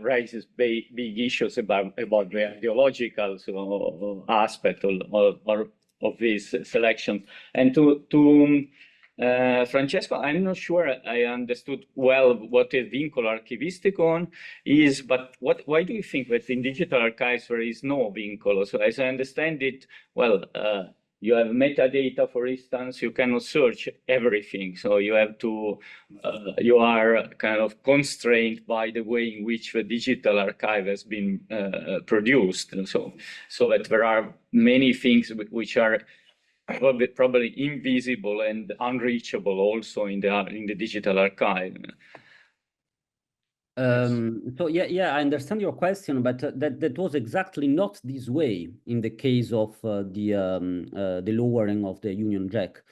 raises big issues about the ideological aspect of this selection. And to Francesco, I'm not sure I understood well what a vincolo archivistico is, but why do you think that in digital archives there is no vincolo? So as I understand it, you have metadata, for instance, you cannot search everything. So you have to, you are kind of constrained by the way in which the digital archive has been produced. And so that there are many things which are probably invisible and unreachable also in the digital archive. So yeah, I understand your question, but that was exactly not this way in the case of the lowering of the Union Jack,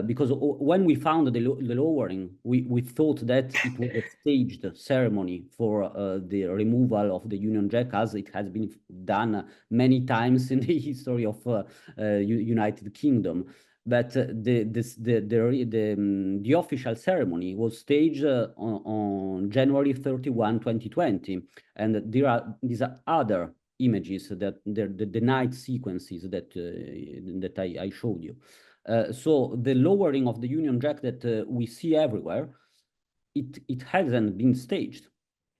because when we found the lowering, we thought that it was a staged ceremony for the removal of the Union Jack, as it has been done many times in the history of United Kingdom. But the official ceremony was staged on January 31, 2020, and these are other images that the night sequences that I showed you. So the lowering of the Union Jack that we see everywhere, it hasn't been staged.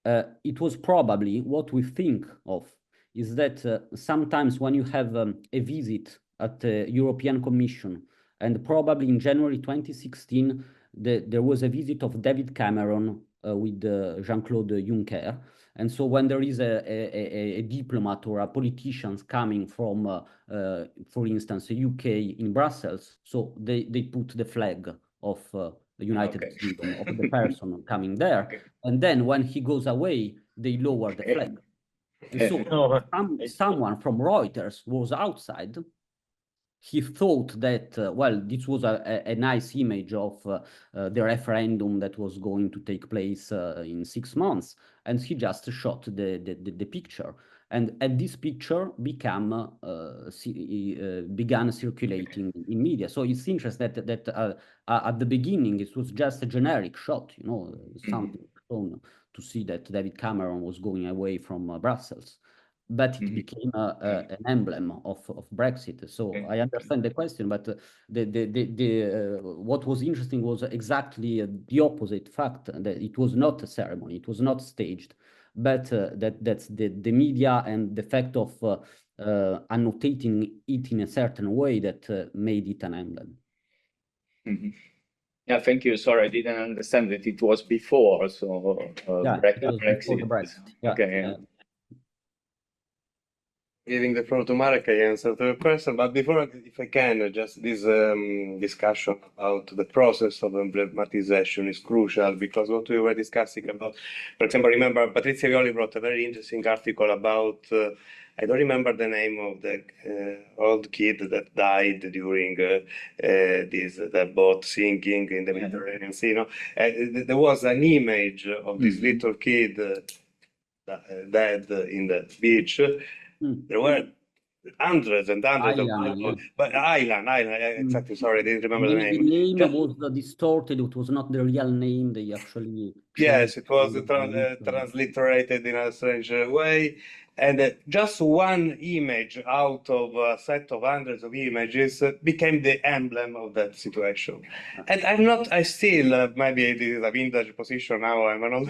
It was probably what we think of is that sometimes when you have a visit at the European Commission, and probably in January 2016, there was a visit of David Cameron with Jean-Claude Juncker. And so when there is a diplomat or a politician coming from, for instance, the UK in Brussels, so they put the flag of the United Kingdom, of the person coming there. Okay. And then when he goes away, they lower the flag. And so someone from Reuters was outside. He thought that, this was a nice image of the referendum that was going to take place in 6 months. And he just shot the picture. And this picture began circulating in media. So it's interesting that at the beginning, it was just a generic shot, something shown to see that David Cameron was going away from Brussels. But it became an emblem of Brexit. So I understand the question, but what was interesting was exactly the opposite fact, that it was not a ceremony, it was not staged, but that's the media and the fact of annotating it in a certain way that made it an emblem. Mm-hmm. Yeah, thank you. Sorry, I didn't understand that it was before. So Brexit. Before Brexit. Yeah. Okay. Yeah. Giving the floor to Marek, I answer to the question, but before, if I can, just this discussion about the process of emblematization is crucial, because what we were discussing about, for example, remember Patrizia Violi wrote a very interesting article about, I don't remember the name of the old kid that died during the boat sinking in the Mediterranean Sea. There was an image of this little kid dead in the beach. There were hundreds and hundreds of people, but Island, exactly. Sorry, I didn't remember the name. The name was distorted. It was not the real name. They actually yes, it was transliterated in a strange way. And just one image out of a set of hundreds of images became the emblem of that situation. And I still, maybe this is a vintage position now, I'm an old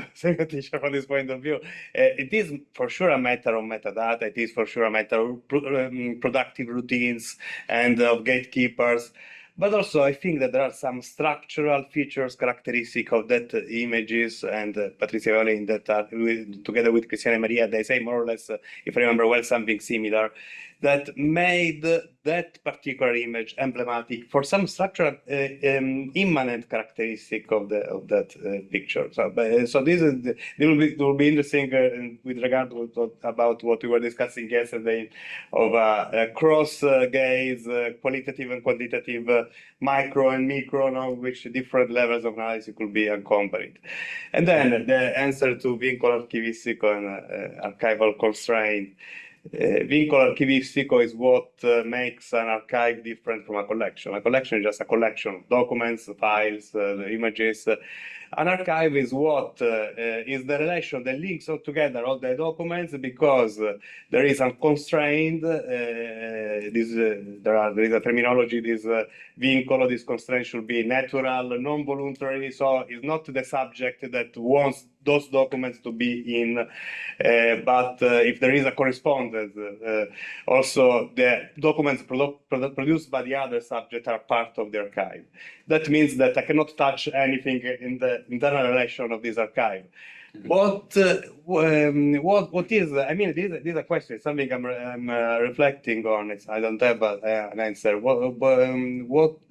teacher from this point of view. It is for sure a matter of metadata, it is for sure a matter of productive routines and of gatekeepers. But also, I think that there are some structural features characteristic of that images, and Patrizia Violi in that together with Cristiane Maria, they say more or less, if I remember well, something similar, that made that particular image emblematic for some structural immanent characteristic of that picture. So this is it will be interesting with regard to about what we were discussing yesterday of cross gaze, qualitative and quantitative, micro and micro, which different levels of analysis could be accompanied. And then the answer to vincolo archivistico and archival constraint. Vincolo archivistico is what makes an archive different from a collection. A collection is just a collection of documents, files, the images. An archive is what is the relation that links all together all the documents, because there is a constraint. There is a terminology. This vincolo, this constraint should be natural, non-voluntary. So it's not the subject that wants those documents to be in, but if there is a correspondence, also the documents produced by the other subject are part of the archive. That means that I cannot touch anything in the internal relation of this archive. What is? I mean, this is a question. Something I'm reflecting on. I don't have an answer. What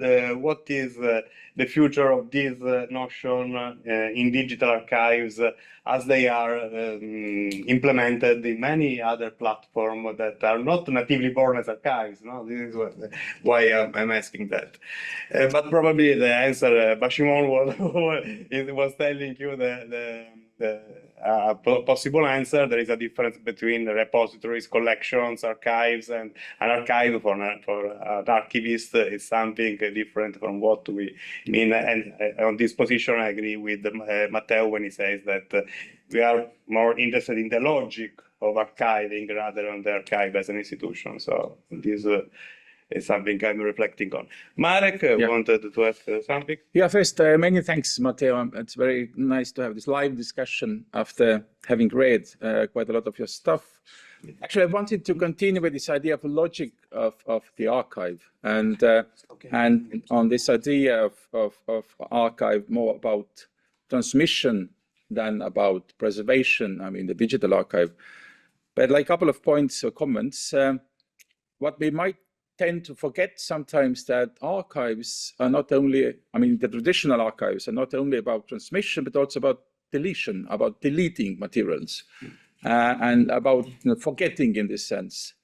is the future of this notion in digital archives as they are implemented in many other platforms that are not natively born as archives? No, this is why I'm asking that. But probably the answer Bashimon was telling you the possible answer. There is a difference between repositories, collections, archives, and an archive for an archivist is something different from what we mean. And on this position, I agree with Matteo when he says that we are more interested in the logic of archiving rather than the archive as an institution. So this is something I'm reflecting on. Marek wanted to ask something. Yeah, first, many thanks, Matteo. It's very nice to have this live discussion after having read quite a lot of your stuff. Actually, I wanted to continue with this idea of logic of the archive, and on this idea of archive more about transmission than about preservation. I mean, the digital archive. But like a couple of points or comments, what we might tend to forget sometimes that archives are not only, I mean, the traditional archives are not only about transmission, but also about deletion, about deleting materials, and about forgetting in this sense.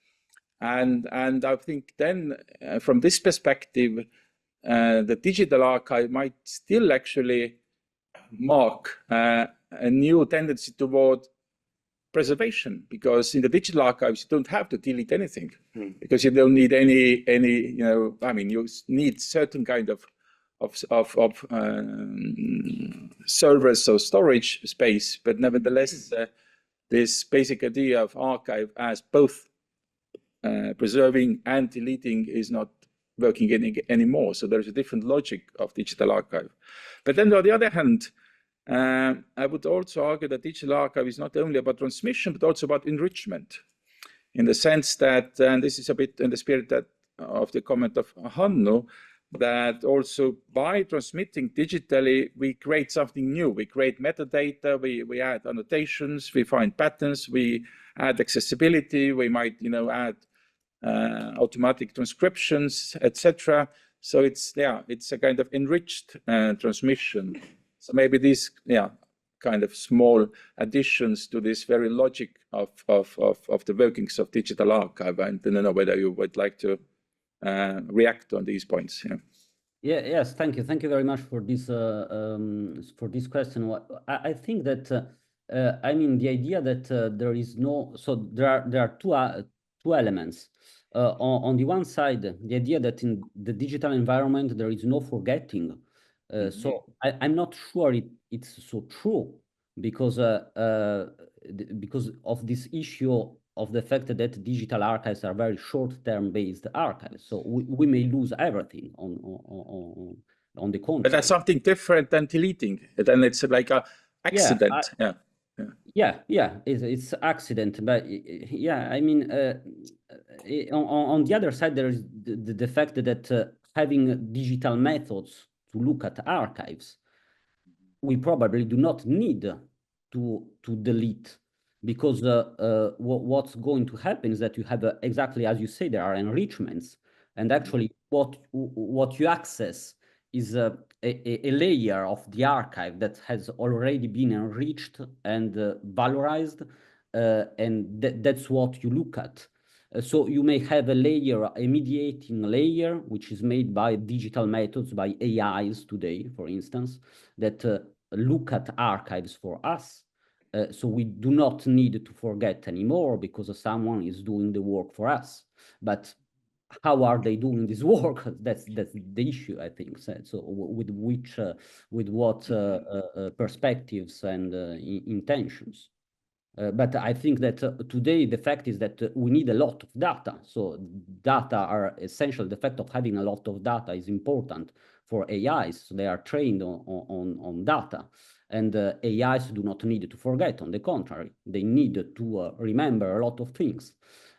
And I think then from this perspective, the digital archive might still actually mark a new tendency toward preservation, because in the digital archives you don't have to delete anything, because you don't need any I mean, you need certain kind of servers or storage space, but nevertheless this basic idea of archive as both preserving and deleting is not working anymore. So there's a different logic of digital archive. But then on the other hand, I would also argue that digital archive is not only about transmission, but also about enrichment, in the sense that, and this is a bit in the spirit of the comment of Hannu, that also by transmitting digitally, we create something new. We create metadata, we add annotations, we find patterns, we add accessibility, we might add automatic transcriptions, etc. So it's a kind of enriched transmission. So maybe these kind of small additions to this very logic of the workings of digital archive. I don't know whether you would like to react on these points. Yes, thank you very much for this question. I think that I mean, the idea that there is no, so there are two elements. On the one side, the idea that in the digital environment there is no forgetting. So I'm not sure it's so true, because of this issue of the fact that digital archives are very short-term based archives. So we may lose everything on the contrary. But that's something different than deleting. Then it's like an accident. It's accident. But I mean, on the other side, there is the fact that having digital methods to look at archives, we probably do not need to delete because what's going to happen is that you have exactly as you say, there are enrichments, and actually what you access is a layer of the archive that has already been enriched and valorized, and that's what you look at. So you may have a layer, a mediating layer, which is made by digital methods, by AIs today, for instance, that look at archives for us. So we do not need to forget anymore because someone is doing the work for us. But how are they doing this work? That's the issue, I think. So with what perspectives and intentions. But I think that today the fact is that we need a lot of data. So data are essential. The fact of having a lot of data is important for AIs. So they are trained on data. And AIs do not need to forget. On the contrary, they need to remember a lot of things.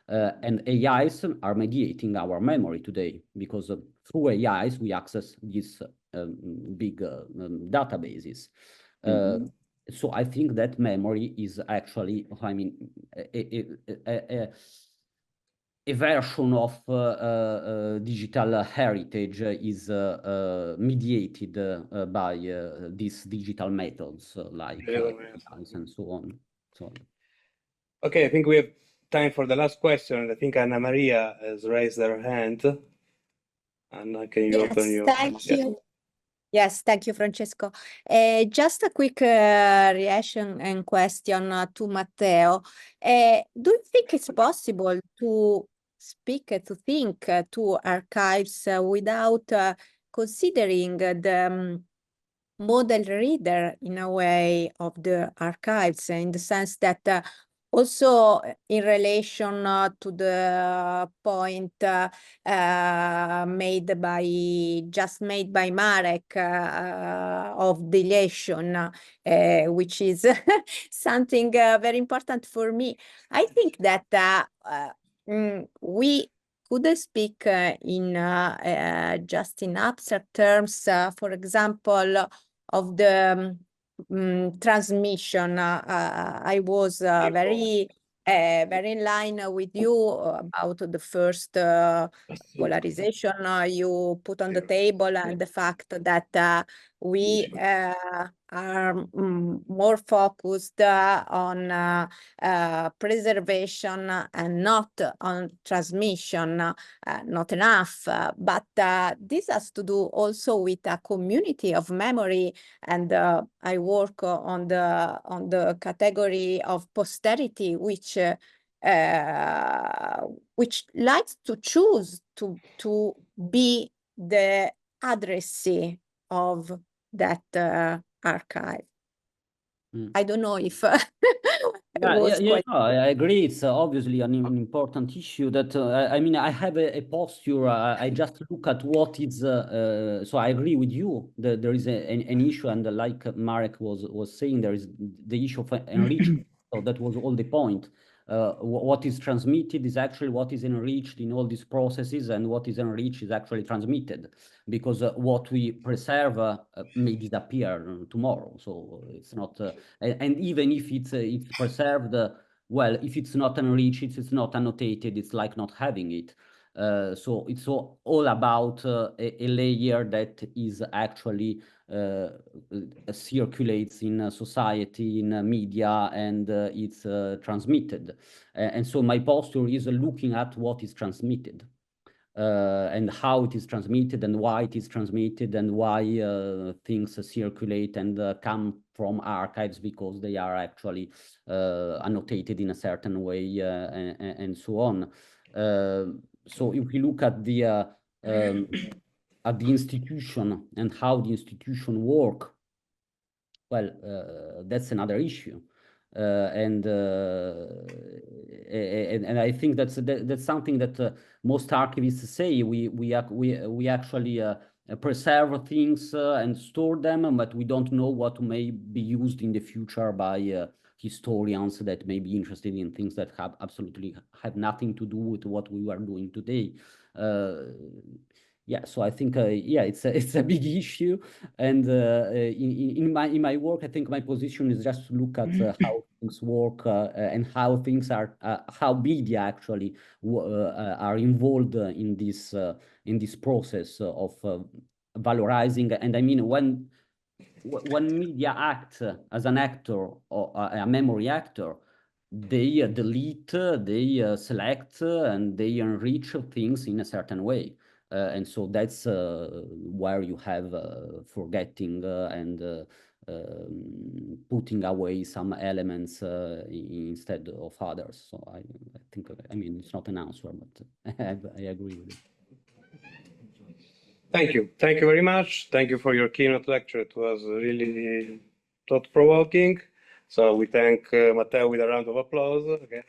And AIs are mediating our memory today because through AIs we access these big databases. So I think that memory is actually, I mean, a version of digital heritage is mediated by these digital methods like AIs and so on. Okay, I think we have time for the last question. I think Anna Maria has raised her hand. Anna, can you open your? Thank you. Yes, thank you, Francesco. Just a quick reaction and question to Matteo. Do you think it's possible to to think to archives without considering the model reader in a way of the archives, in the sense that also in relation to the point made by Marek of deletion, which is something very important for me. I think that we could speak in just in abstract terms, for example, of the transmission. I was very in line with you about the first polarization you put on the table, and the fact that we are more focused on preservation and not on transmission, not enough. But this has to do also with a community of memory, and I work on the category of posterity, which likes to choose to be the addressee of that archive. I don't know if I agree. It's obviously an important issue that I mean, I have a posture. I just look at what is. So I agree with you that there is an issue, and like Marek was saying, there is the issue of enrichment. So that was all the point. What is transmitted is actually what is enriched in all these processes, and what is enriched is actually transmitted, because what we preserve may disappear tomorrow. So it's not, and even if it's preserved, well, if it's not enriched, it's not annotated, it's like not having it. So it's all about a layer that is actually circulates in society, in media, and it's transmitted. And so my posture is looking at what is transmitted, and how it is transmitted, and why it is transmitted, and why things circulate and come from archives, because they are actually annotated in a certain way, and so on. So if we look at the institution and how the institution work, well, that's another issue, and I think that's something that most archivists say. We actually preserve things and store them, but we don't know what may be used in the future by historians that may be interested in things that have nothing to do with what we are doing today. yeah, so I think yeah, it's a big issue, and in my work, I think my position is just to look at how things work and how things are how media actually are involved in this process of valorizing. And I mean, when media act as an actor or a memory actor, they delete, they select, and they enrich things in a certain way. And so that's where you have forgetting and putting away some elements instead of others. So I think, I mean, it's not an answer, but I agree with it. Thank you. Thank you very much. Thank you for your keynote lecture. It was really thought-provoking. So we thank Matteo with a round of applause again.